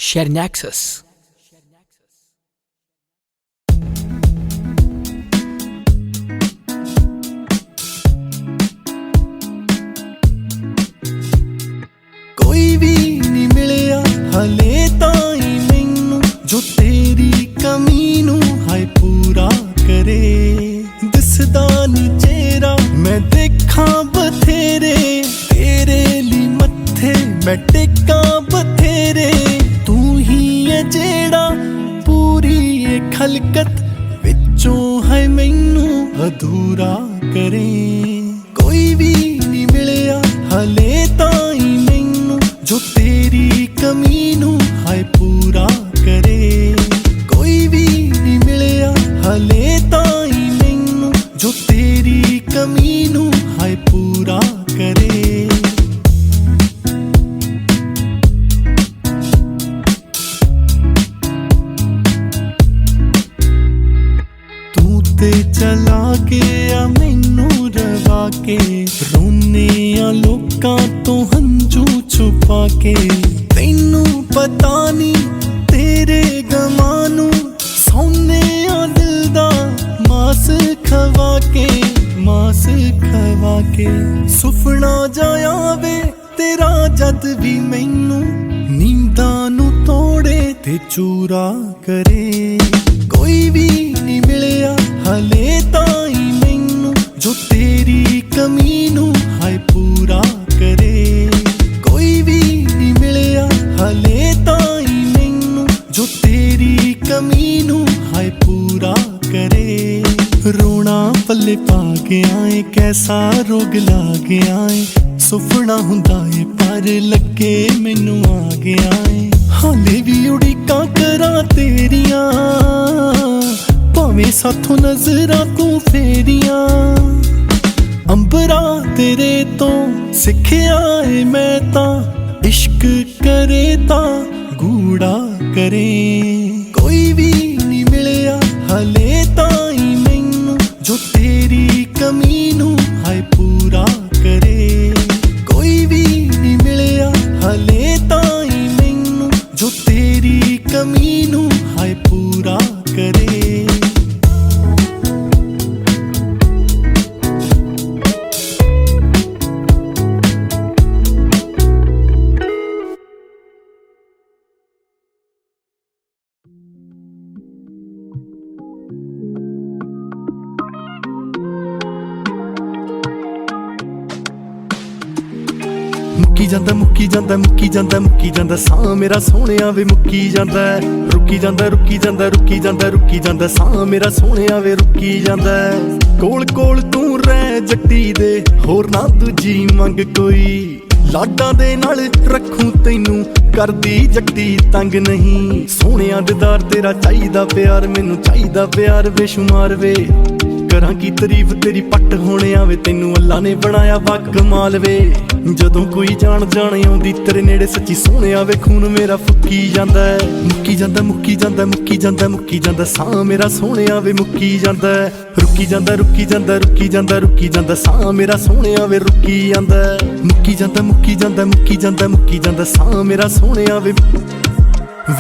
Share Nexus. ਕੋਈ ਵੀ ਨਹੀਂ ਮਿਲਿਆ ਹਲੇ ਤਾਈਂ ਮੈਨੂੰ ਜੋ ਤੇਰੀ ਕਮੀ ਨੂੰ ਹਾਏ ਪੂਰਾ ਕਰੇ ਦਿਸਦਾ ਨੀ ਚਿਹਰਾ ਮੈਂ ਦੇਖਾਂ ਬਥੇਰੇ ਤੇਰੇ ਲਈ ਮੱਥੇ ਮੈਂ ਟੇਕਾਂ ਬਥੇਰੇ ਜਿਹੜਾ ਪੂਰੀ ਇਹ ਖਲਕਤ ਵਿੱਚੋਂ ਹੈ ਮੈਨੂੰ ਅਧੂਰਾ ਕਰੇ ਕੋਈ ਵੀ ਨਹੀਂ ਮਿਲਿਆ ਹਲੇ ਤਾਈਂ ਮੈਨੂੰ ਜੋ ਤੇਰੀ ਕਮੀ ਨੂੰ ਹਾਏ ਪੂਰਾ ਕਰੇ ਕੋਈ ਵੀ ਨਹੀਂ ਮਿਲਿਆ ਹਲੇ ਤਾਈਂ ਮੈਨੂੰ ਜੋ ਤੇਰੀ ਕਮੀ ਨੂੰ ਹਾਏ ਪੂਰਾ ਕਰੇ ਤੇ ਚਲਾ ਕੇ ਆ ਮੈਨੂੰ ਰਵਾ ਕੇ ਰੋਨੇ ਆ ਲੋਕਾਂ ਤੋਂ ਹੰਝੂ ਛੁਪਾ ਕੇ ਤੈਨੂੰ ਪਤਾ ਨੀ ਤੇਰੇ ਗਮਾਂ ਨੂੰ ਸੌਨੇ ਆ ਦਿਲ ਦਾ ਮਾਸ ਖਵਾ ਕੇ ਸੁਪਨਾ ਜਾਇਆ ਵੇ ਤੇਰਾ ਜਦ ਵੀ ਮੈਨੂੰ ਨੀਂਦਾਂ ਨੂੰ ਤੋੜੇ ਤੇ ਚੂਰਾ ਕਰੇ ਕੋਈ ਵੀ ਨਹੀਂ ਮਿਲਿਆ ਹਲੇ ਤਾਈਂ ਮੈਨੂੰ ਜੋ ਤੇਰੀ ਕਮੀ ਨੂੰ ਹਾਏ ਪੂਰਾ ਕਰੇ ਕੋਈ ਵੀ ਨਹੀਂ ਮਿਲਿਆ ਹਲੇ ਤਾਈਂ ਮੈਨੂੰ ਜੋ ਤੇਰੀ ਕਮੀ ਨੂੰ ਹਾਏ ਪੂਰਾ ਕਰੇ ਰੋਣਾ ਪੱਲੇ ਪਾ ਗਿਆ ਏ ਕੈਸਾ ਰੋਗ ਲਾ ਗਿਆ ਏ ਸੁਪਨਾ ਹੁੰਦਾ ਏ ਪਰ ਲੱਗੇ ਮੈਨੂੰ ਆ ਗਿਆ ਏ ਹਾਲੇ ਵੀ ਉਡੀਕਾਂ ਕਰਾਂ ਤੇਰੀਆਂ ਭਾਵੇਂ ਸਾਥੋਂ ਨਜ਼ਰਾਂ ਤੂੰ ਫੇਰੀਆਂ ਅੰਬਰਾਂ ਤੇਰੇ ਤੋਂ ਸਿੱਖਿਆ ਏ ਮੈਂ ਤਾਂ ਇਸ਼ਕ ਕਰੇ ਤਾਂ ਗੂੜਾ ਕਰੇ ਕੋਈ ਵੀ ਨਹੀਂ ਮਿਲਿਆ ਹਲੇ ਤਾਈਂ ਮੈਨੂੰ ਜੋ ਤੇਰੀ ਕਮੀ ਨੂੰ ਹਾਏ ਪੂਰਾ ਕਰੇ ਕੋਈ ਵੀ ਨਹੀਂ ਮਿਲਿਆ ਹਲੇ ਤਾਈਂ ਮੈਨੂੰ ਜੋ ਤੇਰੀ ਕਮੀ ਨੂੰ ਹਾਏ ਪੂਰਾ ਕਰੇ ਮੁੱਕੀ ਜਾਂਦਾ ਸਾਹ ਮੇਰਾ ਸੋਹਣਿਆ ਵੇ ਮੁੱਕੀ ਜਾਂਦਾ ਰੁਕੀ ਜਾਂਦਾ ਸਾਹ ਮੇਰਾ ਸੋਹਣਿਆ ਵੇ ਰੁਕੀ ਜਾਂਦਾ ਕੋਲ ਤੂੰ ਰਹਿ ਜੱਟੀ ਦੇ ਹੋਰ ਨਾ ਦੂਜੀ ਮੰਗ ਕੋਈ ਲਾਡਾਂ ਦੇ ਨਾਲ ਰੱਖੂ ਤੈਨੂੰ ਕਰਦੀ ਜੱਟੀ ਤੰਗ ਨਹੀਂ ਸੋਹਣਿਆ ਦਿਦਾਰ ਤੇਰਾ ਚਾਹੀਦਾ ਪਿਆਰ ਮੈਨੂੰ ਚਾਹੀਦਾ ਪਿਆਰ ਬੇਸ਼ੁਮਾਰ ਵੇ ਕਰਾਂ ਕੀ ਤਾਰੀਫ ਤੇਰੀ ਪੱਟ ਹੋਣਿਆ ਵੇ ਤੈਨੂੰ ਅੱਲਾ ਨੇ ਬਣਾਇਆ ਵਾ ਕਮਾਲ ਵੇ ਜਦੋਂ ਕੋਈ ਜਾਣ ਆਉਂਦੀ ਤੇਰੇ ਨੇੜੇ ਸੱਚੀ ਸੋਹਣਿਆ ਵੇ ਖੂਨ ਮੇਰਾ ਫੁੱਕੀ ਜਾਂਦਾ ਮੁੱਕੀ ਜਾਂਦਾ ਸਾਹ ਮੇਰਾ ਸੋਹਣਿਆ ਵੇ ਮੁੱਕੀ ਜਾਂਦਾ ਰੁਕੀ ਜਾਂਦਾ ਸਾਹ ਮੇਰਾ ਸੋਹਣਿਆ ਵੇ ਰੁਕੀ ਜਾਂਦਾ ਮੁੱਕੀ ਜਾਂਦਾ ਸਾਹ ਮੇਰਾ ਸੋਹਣਿਆ ਵੇ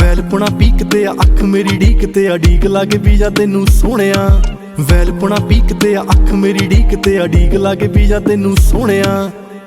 ਵੈਲ ਪੁਣਾ ਪੀਕ ਤੇ ਆ ਅੱਖ ਮੇਰੀ ਢੀਕ ਤੇ ਆ ਢੀਕ ਲਾ ਕੇ ਪੀ ਜਾ ਤੈਨੂੰ ਸੋਹਣਿਆ ਵੈਲ ਪੁਣਾ ਪੀਕ ਤੇ ਆ ਅੱਖ ਮੇਰੀ ਢੀਕ ਤੇ ਆ ਢੀਕ ਲਾ ਕੇ ਪੀ ਜਾ ਤੈਨੂੰ ਸੋਹਣਿਆ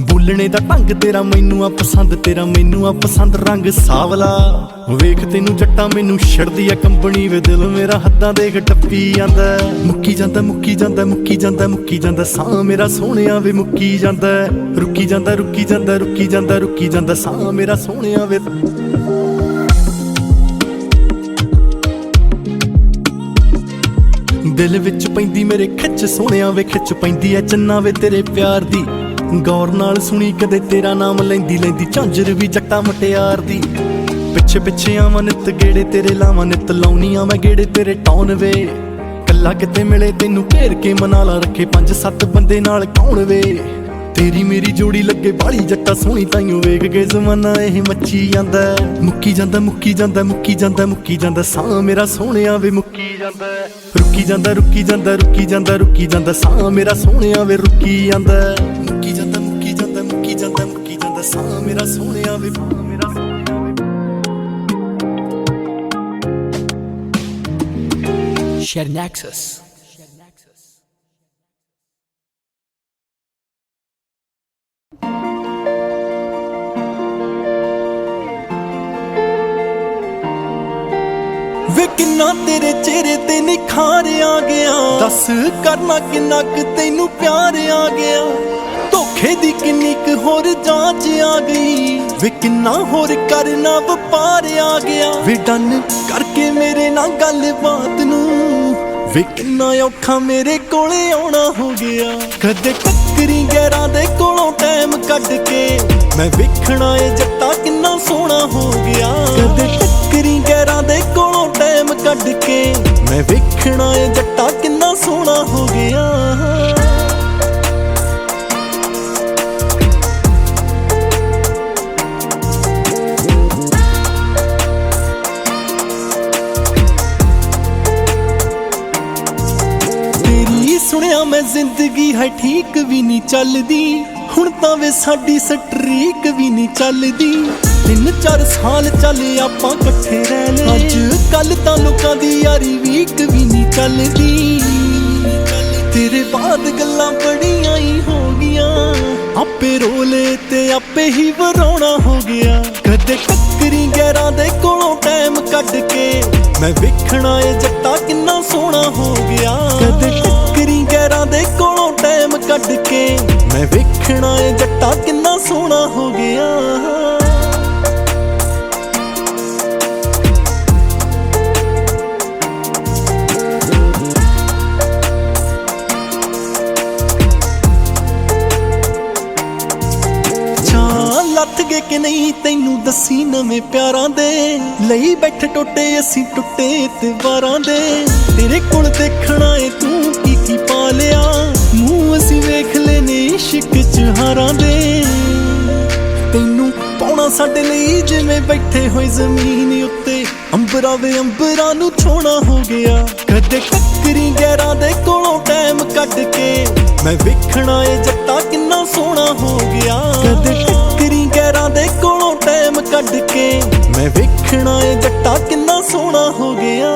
ਬੋਲਣੇ ਦਾ ਢੰਗ ਤੇਰਾ ਮੈਨੂੰ ਆ ਪਸੰਦ, ਤੇਰਾ ਮੈਨੂੰ ਆ ਪਸੰਦ ਰੰਗ ਸਾਵਲਾ। ਵੇਖ ਤੈਨੂੰ ਜੱਟਾ ਮੈਨੂੰ ਛੜਦੀ ਆ ਕੰਬਣੀ ਵੇ, ਦਿਲ ਮੇਰਾ ਹੱਦਾਂ ਦੇਖ ਟੱਪੀ ਜਾਂਦਾ। ਮੁੱਕੀ ਜਾਂਦਾ ਮੁੱਕੀ ਜਾਂਦਾ ਮੁੱਕੀ ਜਾਂਦਾ ਮੁੱਕੀ ਜਾਂਦਾ, ਸਾਹ ਮੇਰਾ ਸੋਹਣਿਆ ਵੇ ਮੁੱਕੀ ਜਾਂਦਾ। ਰੁਕੀ ਜਾਂਦਾ ਰੁਕੀ ਜਾਂਦਾ ਰੁਕੀ ਜਾਂਦਾ ਰੁਕੀ ਜਾਂਦਾ, ਸਾਹ ਮੇਰਾ ਸੋਹਣਿਆ ਵੇ। ਦਿਲ ਵਿੱਚ ਪੈਂਦੀ ਮੇਰੇ ਖਿੱਚ ਸੋਹਣਿਆ ਵੇ, ਖਿੱਚ ਪੈਂਦੀ ਐ ਚੰਨਾ ਵੇ ਤੇਰੇ ਪਿਆਰ ਦੀ। ਗੌਰ ਨਾਲ ਸੁਣੀ ਕਦੇ ਤੇਰਾ ਨਾਮ ਲੈਂਦੀ ਲੈਂਦੀ ਝਾਂਜਰ ਵੀ ਜੱਟਾ ਮਟਿਆਰ ਦੀ। ਪਿੱਛੇ ਪਿੱਛੇ ਆਵਾਂ ਨਿੱਤ ਗੇੜੇ ਤੇਰੇ ਲਾਵਾਂ, ਨਿੱਤ ਲਾਉਣੀਆਂ ਮੈਂ ਗੇੜੇ ਤੇਰੇ ਟੌਨ ਵੇ। ਕੱਲਾ ਕਿਤੇ ਮਿਲੇ ਤੈਨੂੰ ਘੇਰ ਕੇ ਮਨਾ ਲਾ ਰੱਖੇ 5-7 ਬੰਦੇ ਨਾਲ ਕੌਣ ਵੇ। ਤੇਰੀ ਮੇਰੀ ਜੋੜੀ ਲੱਗੇ ਬਾਲੀ ਜੱਟਾ ਸੋਹਣੀ, ਤਾਈਓ ਵੇਖ ਕੇ ਜ਼ਮਾਨਾ ਇਹ ਮੱਚੀ ਜਾਂਦਾ। ਮੁੱਕੀ ਜਾਂਦਾ ਮੁੱਕੀ ਜਾਂਦਾ ਮੁੱਕੀ ਜਾਂਦਾ ਮੁੱਕੀ ਜਾਂਦਾ, ਸਾਹ ਮੇਰਾ ਸੋਹਣਿਆ ਵੇ ਮੁੱਕੀ ਜਾਂਦਾ। ਰੁਕੀ ਜਾਂਦਾ ਰੁਕੀ ਜਾਂਦਾ ਰੁਕੀ ਜਾਂਦਾ ਰੁਕੀ ਜਾਂਦਾ, ਸਾਹ ਮੇਰਾ ਸੋਹਣਿਆ ਵੇ ਰੁਕੀ ਜਾਂਦਾ। ਮੁੱਕੀ ਜਾਂਦਾ ਮੁੱਕੀ ਜਾਂਦਾ ਮੁੱਕੀ ਜਾਂਦਾ ਮੁੱਕੀ ਜਾਂਦਾ, ਸਾਹ ਮੇਰਾ ਸੋਹਣਿਆ ਵੇ ਮੇਰਾ Shernaxus. ਵੇ ਕਿੰਨਾ ਤੇਰੇ ਚਿਹਰੇ ਤੇ ਨਿਖਾਰ ਆ ਗਿਆ, ਦੱਸ ਕਰਨਾ ਕਿੰਨਾ ਕੁ ਤੈਨੂੰ ਪਿਆਰ ਆ ਗਿਆ। ਧੋਖੇ ਦੀ ਕਿੰਨੀ ਕੁ ਹੋਰ ਜਾਂਚ ਆ ਗਈ, ਵੇ ਕਿੰਨਾ ਹੋਰ ਕਰਨਾ ਵਪਾਰ ਆ ਗਿਆ। ਵੇ ਡਨ ਕਰਕੇ ਮੇਰੇ ਨਾਲ ਗੱਲਬਾਤ ਨੂੰ, ਵੇ ਕਿੰਨਾ ਔਖਾ ਮੇਰੇ ਕੋਲੇ ਆਉਣਾ ਹੋ ਗਿਆ। ਕਦੇ ਟੱਕਰੀ ਗੈਰਾਂ ਦੇ ਕੋਲੋਂ ਟਾਈਮ ਕੱਢ ਕੇ, ਮੈਂ ਵੇਖਣਾ ਏ ਜੱਟਾ ਕਿੰਨਾ ਸੋਹਣਾ ਹੋ ਗਿਆ। ਕਦੇ ਟੱਕਰੀ ਗੈਰਾਂ ਦੇ ਕੋਲੋਂ ਟਾਈਮ ਕੱਢ ਕੇ, ਮੈਂ ਵੇਖਣਾ ਏ ਜੱਟਾ ਕਿੰਨਾ ਸੋਹਣਾ ਹੋ ਗਿਆ। ਸੁਣਿਆ ਮੈਂ ਜ਼ਿੰਦਗੀ ਹੈ ਠੀਕ ਵੀ ਨਹੀਂ ਚੱਲਦੀ, ਹੁਣ ਤਾਂ ਵੇ ਸਾਡੀ ਸਟਰੀਕ ਵੀ ਨਹੀਂ ਚੱਲਦੀ। 3-4 ਸਾਲ ਚੱਲੇ ਆਪਾਂ ਇਕੱਠੇ ਰਹਿ ਲਏ, ਅੱਜ ਕੱਲ ਤਾਂ ਲੋਕਾਂ ਦੀ ਯਾਰੀ ਵੀਕ ਵੀ ਨਹੀਂ ਚੱਲਦੀ। ਤੇਰੇ ਬਾਅਦ ਗੱਲਾਂ ਬੜੀਆਂ ਹੀ ਹੋ ਗਈਆਂ, ਆਪੇ ਰੋਲੇ ਤੇ ਆਪੇ ਹੀ ਵਰਾਉਣਾ ਹੋ ਗਿਆ। ਕਦੇ ਟੱਕਰੀ ਗੈਰਾਂ ਦੇ ਕੋਲੋਂ ਟਾਈਮ ਕੱਢ ਕੇ, ਮੈਂ ਵੇਖਣਾ ਏ ਜੱਟਾ ਕਿੰਨਾ ਸੋਹਣਾ ਹੋ ਗਿਆ। ਕਦੇ ਟੱਕਰੀ ਗੈਰਾਂ ਦੇ ਕੋਲੋਂ ਟਾਈਮ ਕੱਢ ਕੇ, ਮੈਂ ਵੇਖਣਾ ਏ ਜੱਟਾ ਕਿੰਨਾ ਸੋਹਣਾ ਹੋ ਗਿਆ। ਲੱਥ ਗਏ ਕਿ ਨਹੀਂ ਤੈਨੂੰ ਦੱਸੀ ਨਵੇਂ ਪਿਆਰਾਂ ਦੇ, ਲਈ ਬੈਠੇ ਟੋਟੇ ਅਸੀਂ ਟੁੱਟੇ ਇਤਵਾਰਾਂ ਦੇ। ਤੇਰੇ ਕੋਲ ਦੇਖਣਾ ਏ ਤੂੰ ਕੀ ਕੀ ਪਾ ਲਿਆ, ਮੂੰਹ ਅਸੀਂ ਵੇਖ ਲਏ ਨੇ ਇਸ਼ਕ ਚ ਹਾਰਾਂ ਦੇ। ਤੈਨੂੰ ਪਾਉਣਾ ਸਾਡੇ ਲਈ ਜਿਵੇਂ ਬੈਠੇ ਹੋਏ ਜ਼ਮੀਨ ਉੱਤੇ, ਅੰਬਰਾਂ ਵੇ ਅੰਬਰਾਂ ਨੂੰ ਛੋਣਾ ਹੋ ਗਿਆ। ਕਦੇ ਟੱਕਰੀ ਗੈਰਾਂ ਦੇ ਕੋਲੋਂ ਟਾਈਮ ਕੱਢ ਕੇ, ਮੈਂ ਵੇਖਣਾ ਏ ਜੱਟਾ ਕਿੰਨਾ ਸੋਹਣਾ ਹੋ ਗਿਆ। ਕਦੇ ਟੱਕਰੀ ਗੈਰਾਂ ਦੇ ਕੋਲੋਂ ਟਾਈਮ ਕੱਢ ਕੇ, ਮੈਂ ਵੇਖਣਾ ਏ ਜੱਟਾ ਕਿੰਨਾ ਸੋਹਣਾ ਹੋ ਗਿਆ।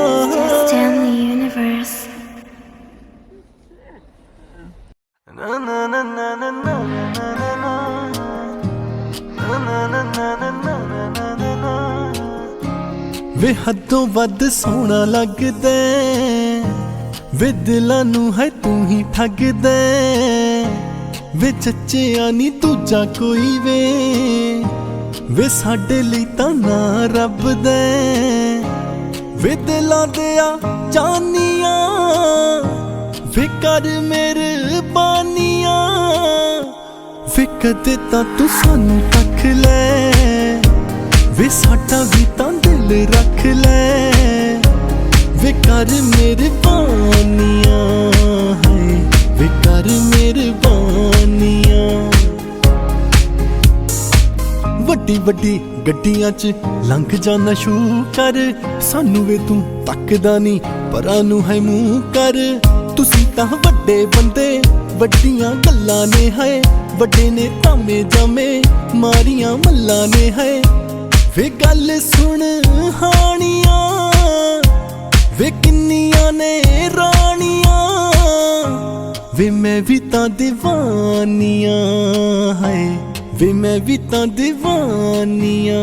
ਵੇ ਹੱਦੋਂ ਵੱਧ ਸੋਹਣਾ ਲੱਗਦਾ, ਵੇ ਦਿਲਾਂ ਨੂੰ ਹੈ ਤੂੰ ਹੀ ਠੱਗਦਾ। ਵੇ ਚੱਚਿਆ ਨੀ ਦੂਜਾ ਕੋਈ ਵੇ ਸਾਡੇ ਲਈ ਤਾਂ ਨਾ ਰੱਬ ਦਾ। ਵੇ ਦਿਲਾਂ ਦਿਆ ਜਾਨੀਆਂ, ਵੇ ਕਰ ਮਿਹਰਬਾਨੀਆਂ। ਵੇ ਕਦੇ ਤਾਂ ਤੂੰ ਸਾਨੂੰ ਤੱਕ ਲੈ, ਵੇ ਸਾਡਾ ਵੀ ਤਾਂ ਦਿਲ ਰੱਖ ਲੈ। ਵੇ ਕਰ ਮਿਹਰਬਾਨੀਆਂ, ਹਾਏ ਵੇ ਕਰ ਮਿਹਰਬਾਨੀਆਂ। ਵੱਡੀ ਵੱਡੀ ਗੱਡੀਆਂ 'ਚ ਲੰਘ ਜਾਣਾ ਸ਼ੁਰੂ ਕਰ, ਸਾਨੂੰ ਵੇ ਤੂੰ ਤੱਕਦਾ ਨਹੀਂ ਪਰਾਂ ਨੂੰ ਹੈ ਮੂੰਹ ਕਰ। ਤੁਸੀਂ ਤਾਂ ਵੱਡੇ ਬੰਦੇ, ਵੱਡੀਆਂ ਗੱਲਾਂ ਨੇ ਹੈ, ਵੱਡੇ ਨੇ ਧਾਮੇ ਜਾਮੇ ਮਾਰੀਆਂ ਮੱਲਾਂ ਨੇ ਹੈ। ਵੇ ਗੱਲ ਸੁਣ ਹਾਣੀਆਂ, ਵੇ ਕਿੰਨੀਆਂ ਨੇ ਰਾਣੀਆਂ। ਵੇ वे मैं भी तां दीवानिया है, वे मैं भी तां दीवानिया,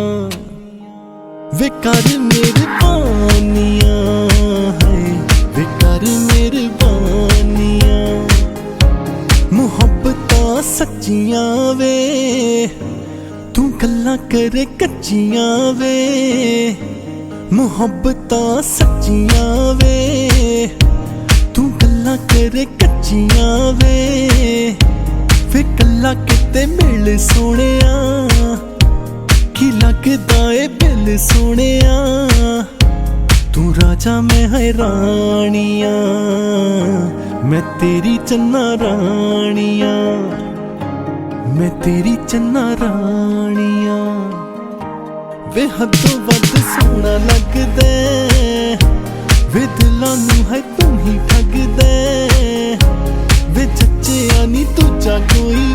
वे कर मेहरबानिया है, वे कर मेहरबानिया। मुहब्बतां सच्चियां वे, तू गल्लां करे कच्चियां वे। मुहब्बतां सच्चियां वे, तू गल्लां करे कच्चियां वे। वे कल्ला किते मिल सोहणिया, की लगदा ए बिल सोहणिया। तू राजा मैं है रानिया, मैं तेरी चन्ना रानिया, मैं तेरी चन्ना रानिया। वे हदों वध सोहना लगदे, वे दिलां नूं है तू ही ठगदे। वे जच्चिया नी दूजा कोई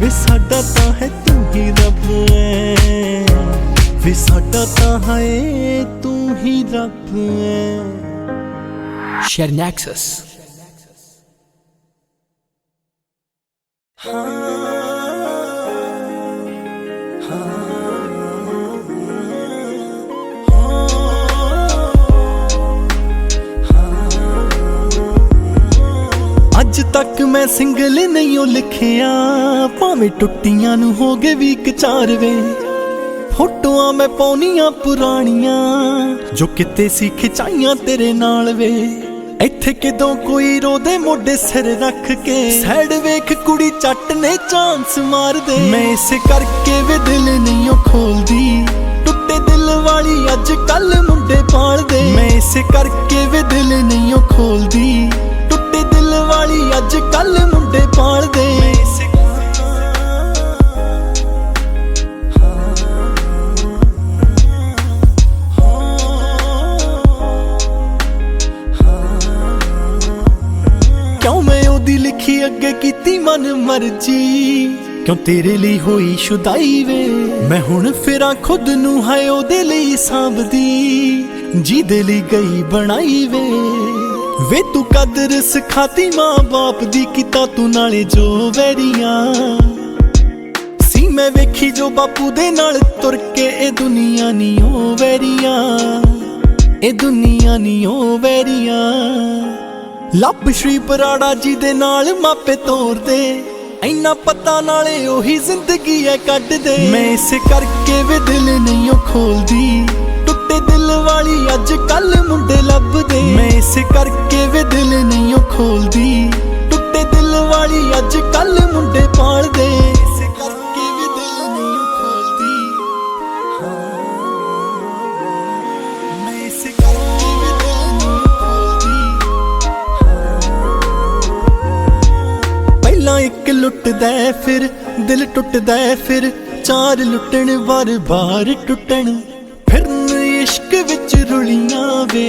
वे साडा तां है तू ही रब है, वे साडा तां है तू ही रब है। Shernaxus. अज तक मैं सिंगल नहीं लिखिया, भावें टुट्टियां नूं हो गए वीक 4 वे। फोटोआं मैं पाउनियां पुरानियां, जो किते सी खिचाइयां तेरे नाल वे। इत्थे किदों कोई रोदे मोढे सिर रख के, सैड वेख कुड़ी चट ने चांस मार दे। मैं इस करके वे दिल नहीं खोलदी, टुट्टे दिल वाली अज कल मुंडे पाल दे। मैं इस करके वे दिल नहीं खोलदी, टुट्टे दिल वाली अज कल मुंडे पाल दे। क्यों मैं ओदी लिखी अगे कीती मन मर्जी, क्यों तेरे लिए होई शुदाई वे। मैं हुण फिरां खुद नूं है ओदे लिए सांभदी, जिहदे लिए गई बनाई वे तू कदर सिखाती मां बाप दी, किता तू नाले जो वैरियां सी। मैं वेखी जो बापू दे नाल तुर के, ए दुनिया नी ओ वैरियां, ए दुनिया नी ओ वैरियां। लब श्री बराड़ा जी दे नाल मापे तोर दे, इन्ना पता नाले ओही जिंदगी है कट दे। मैं इस करके वे दिल नहीं खोलदी, टुट्टे दिल वाली अज कल मुंडे लभदे। मैं इस करके वे दिल नहीं खोलदी, टुट्टे दिल वाली अज कल मुंडे पाल दे। इस करके वे दिल नहीं खोलदी, मैं इस करके वे दिल नहीं खोलदी। पहला एक लुटदा फिर दिल टुटदा, फिर 4 लुटण बार बार टुटण। फिरन इश्क विच रुलियां वे,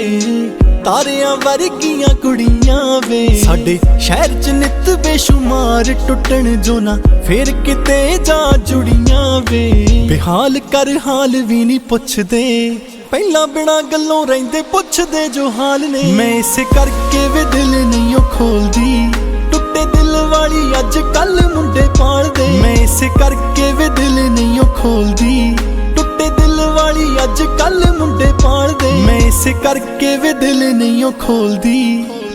तारियां वर्गियां कुड़ियां वे। साडे शहर च नित बेशुमार टुटण जो ना फिर किते जा जुड़ियां वे। बेहाल कर हाल भी नहीं पुछदे, पहला बिना गल्लों रहिंदे पुछदे जो हाल ने। मैं इस करके वे दिल नहीं खोलदी, टुट्टे दिल वाली अज कल मुंडे पाल दे। मैं इस करके वे दिल नहीं खोलदी, टुट्टे दिल वाली अज कल मुंडे पाल दे। मैं इस करके वे दिल नहीं खोलदी,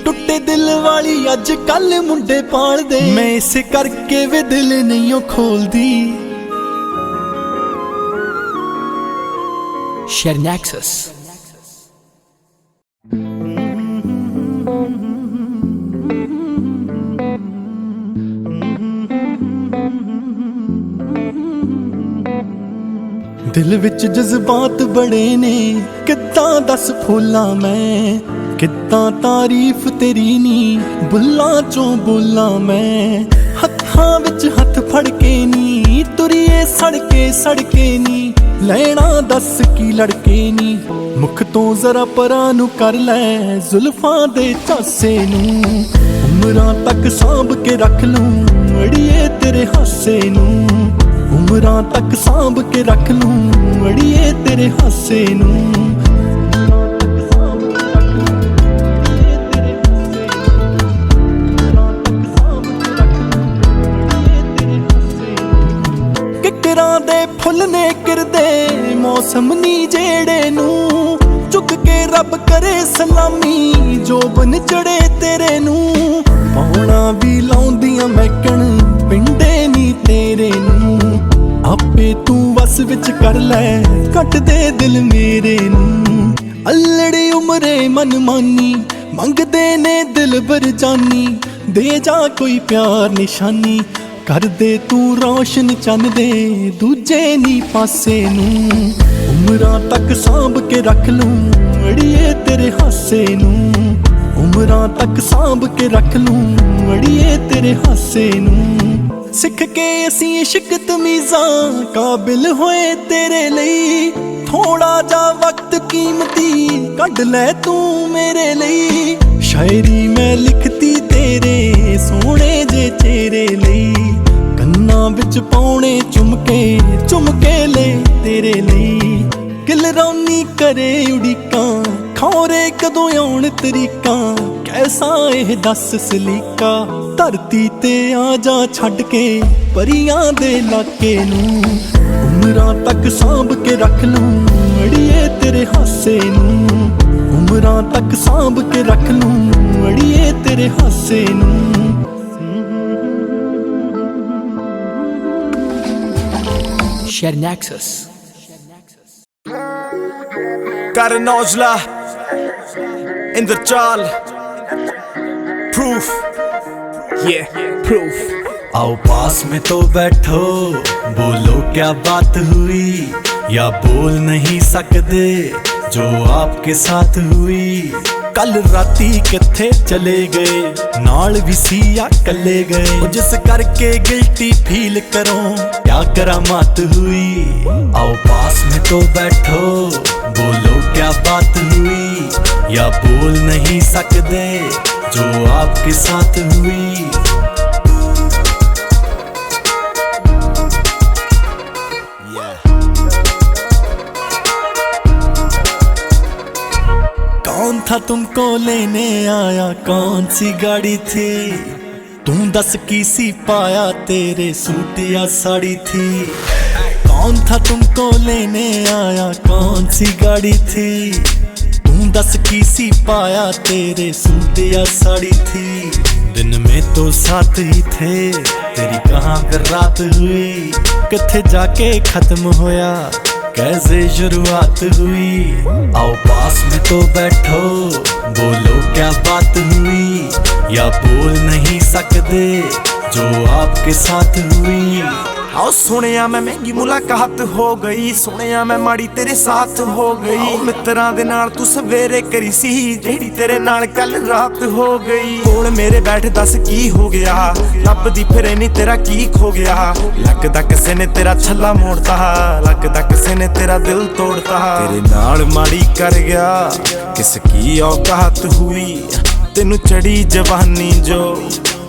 टुट्टे दिल वाली अज कल मुंडे पाल दे। मैं इस करके वे दिल नहीं खोलदी। Shernaxus. दिल विच जज्बात बड़े ने, किद्दां दस फूलां मैं, किद्दां तारीफ तेरी नी बुल्लां चों बोलां मैं। हत्थां विच हत्थ फड़ के नी तुरीए सड़के नी, लैना दस की लड़के नी। मुख तो जरा परां नूं कर लै जुल्फां दे चासे नूं, उमरां तक सांभ के रख लूं अड़िए तेरे हासे नूं। उमरां तक सांभ के रख लूं अड़िए तेरे हासे नूं। ਮਿੱਤਰਾਂ ਦੇ ਫੁੱਲ ਨੇ ਕਿਰਦੇ ਮੌਸਮ ਨੀ ਜਿਹੜੇ ਨੂੰ ਚੁੱਕ ਕੇ ਰੱਬ ਕਰੇ ਸਲਾਮੀ ਜੋ ਬਨ ਚੜੇ ਤੇਰੇ ਨੂੰ ਪਾਉਣਾ ਵੀ ਲਾਉਂਦੀਆਂ ਮੈਕਣ ਪਿੰਡੇ ਨੀ ਤੇਰੇ ਨੂੰ ਆਪੇ ਤੂੰ ਵਸ ਵਿੱਚ ਕਰ ਲੈ ਕੱਟ ਦੇ ਦਿਲ ਮੇਰੇ ਨੂੰ ਅਲੜੀ ਉਮਰੇ ਮਨਮਾਨੀ ਮੰਗਦੇ ਨੇ ਦਿਲ ਬਰਜਾਨੀ ਦੇ ਜਾ ਕੋਈ ਪਿਆਰ ਨਿਸ਼ਾਨੀ ਕਰ ਦੇ ਤੂੰ ਰੌਸ਼ਨ ਚੰਨ ਦੇ ਦੂਜੇ ਨੀ ਪਾਸੇ ਨੂੰ ਉਮਰਾਂ ਤੱਕ ਸਾਂਭ ਕੇ ਰੱਖ ਲੂੰ ਅੜੀਏ ਤੇਰੇ ਹਾਸੇ ਨੂੰ ਉਮਰਾਂ ਤੱਕ ਸਾਂਭ ਕੇ ਰੱਖ ਲੂੰ ਅੜੀਏ ਤੇਰੇ ਹਾਸੇ ਨੂੰ ਸਿੱਖ ਕੇ ਅਸੀਂ ਇਸ਼ਕ ਤਮੀਜ਼ਾਂ ਕਾਬਿਲ ਹੋਏ ਤੇਰੇ ਲਈ ਥੋੜਾ ਜਾ ਵਕਤ ਕੀਮਤੀ ਕੱਢ ਲੈ ਤੂੰ ਮੇਰੇ ਲਈ ਸ਼ਾਇਰੀ ਮੈਂ ਲਿਖਤੀ ਤੇਰੇ ਸੋਹਣੇ ਜੇ ਚਿਹਰੇ ਲਈ ਕੰਨਾਂ ਵਿੱਚ ਪਾਉਣੇ ਚੁੰਮ ਕੇ ਲੈ ਤੇਰੇ ਲਈ ਗਿਲਰੌਨੀ ਕਰੇ ਉਡੀਕਾਂ ਖੌਰੇ ਕਦੋਂ ਆਉਣ ਤਰੀਕਾਂ ਕੈਸਾ ਇਹ ਦੱਸ ਸਲੀਕਾ ਧਰਤੀ ਤੇ ਆ ਜਾ ਛੱਡ ਕੇ ਪਰੀਆਂ ਦੇ ਇਲਾਕੇ ਨੂੰ ਉਮਰਾਂ ਤੱਕ ਸਾਂਭ ਕੇ ਰੱਖ ਲੂੰ ਅੜੀਏ ਤੇਰੇ ਹਾਸੇ ਨੂੰ ਉਮਰਾਂ ਤੱਕ ਸਾਂਭ ਕੇ ਰੱਖ ਲੂੰ ਅੜੀਏ ਤੇਰੇ ਹਾਸੇ ਨੂੰ Chernyaxus. Karan Aujla in the chal. Proof. Yeah, proof. आओ पास में तो बैठो बोलो क्या बात हुई या बोल नहीं सकते जो आपके साथ हुई कल राती किथे चले गए नाल भी सिया कले गए जिस करके गिल्टी फील करो क्या करामात हुई आओ पास में तो बैठो बोलो क्या बात हुई या बोल नहीं सकते जो आपके साथ हुई कौन था तुमको लेने आया कौन सी गाड़ी थी तुम दस की सी पाया तेरे सूट या साड़ी थी कौन था तुमको लेने आया कौन सी गाड़ी थी तुम दस की सी पाया तेरे सूट या साड़ी थी दिन में तो साथ ही थे तेरी कहाँ कर रात हुई किथे जाके खत्म होया कैसे शुरुआत हुई आओ पास में तो बैठो बोलो क्या बात हुई या बोल नहीं सकते जो आपके साथ हुई आओ सुनिया मैं महंगी मुलाकात हो गई सुनिया मैं माड़ी तेरे साथ हो गई मित्रां दे नाल तू सवेरे करी सी जेड़ी तेरे नाल कल रात हो गई कोल मेरे बैठ दस की हो गया लभदी फिरे नी तेरा की खो गया लगदा किसे ने तेरा छल्ला मोड़ता लगदा किसे ने तेरा दिल तोड़ता तेरे नाल माड़ी कर गया किसकी औकात हुई तेनू चढ़ी जवानी जो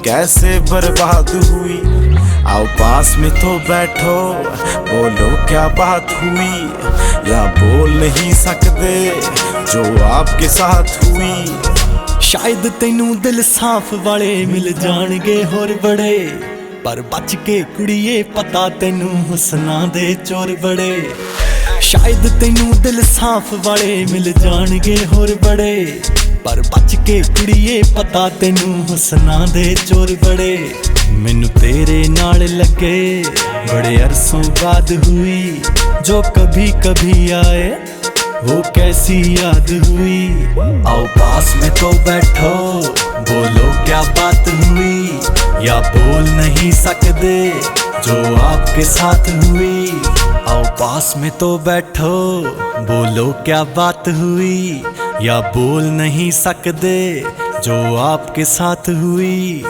कैसे बर्बाद हुई आओ पास में तो बैठो बोलो क्या बात हुई या बोल नहीं सकते जो आपके साथ हुई शायद तेनू दिल साफ वाले मिल जाणगे होर बड़े पर बच के कुड़िए पता तेनू हुस्ना दे चोर बड़े शायद तेनू दिल साफ वाले मिल जाणगे होर बड़े पर बच के कुड़िए पता तेनू हुस्ना दे चोर बड़े मैनू तेरे नाल लगे बड़े अरसों बाद हुई जो कभी कभी आए वो कैसी याद हुई आओ पास में तो बैठो बोलो क्या बात हुई या बोल नहीं सकते जो आपके साथ हुई आओ पास में तो बैठो बोलो क्या बात हुई या बोल नहीं सकते जो आपके साथ हुई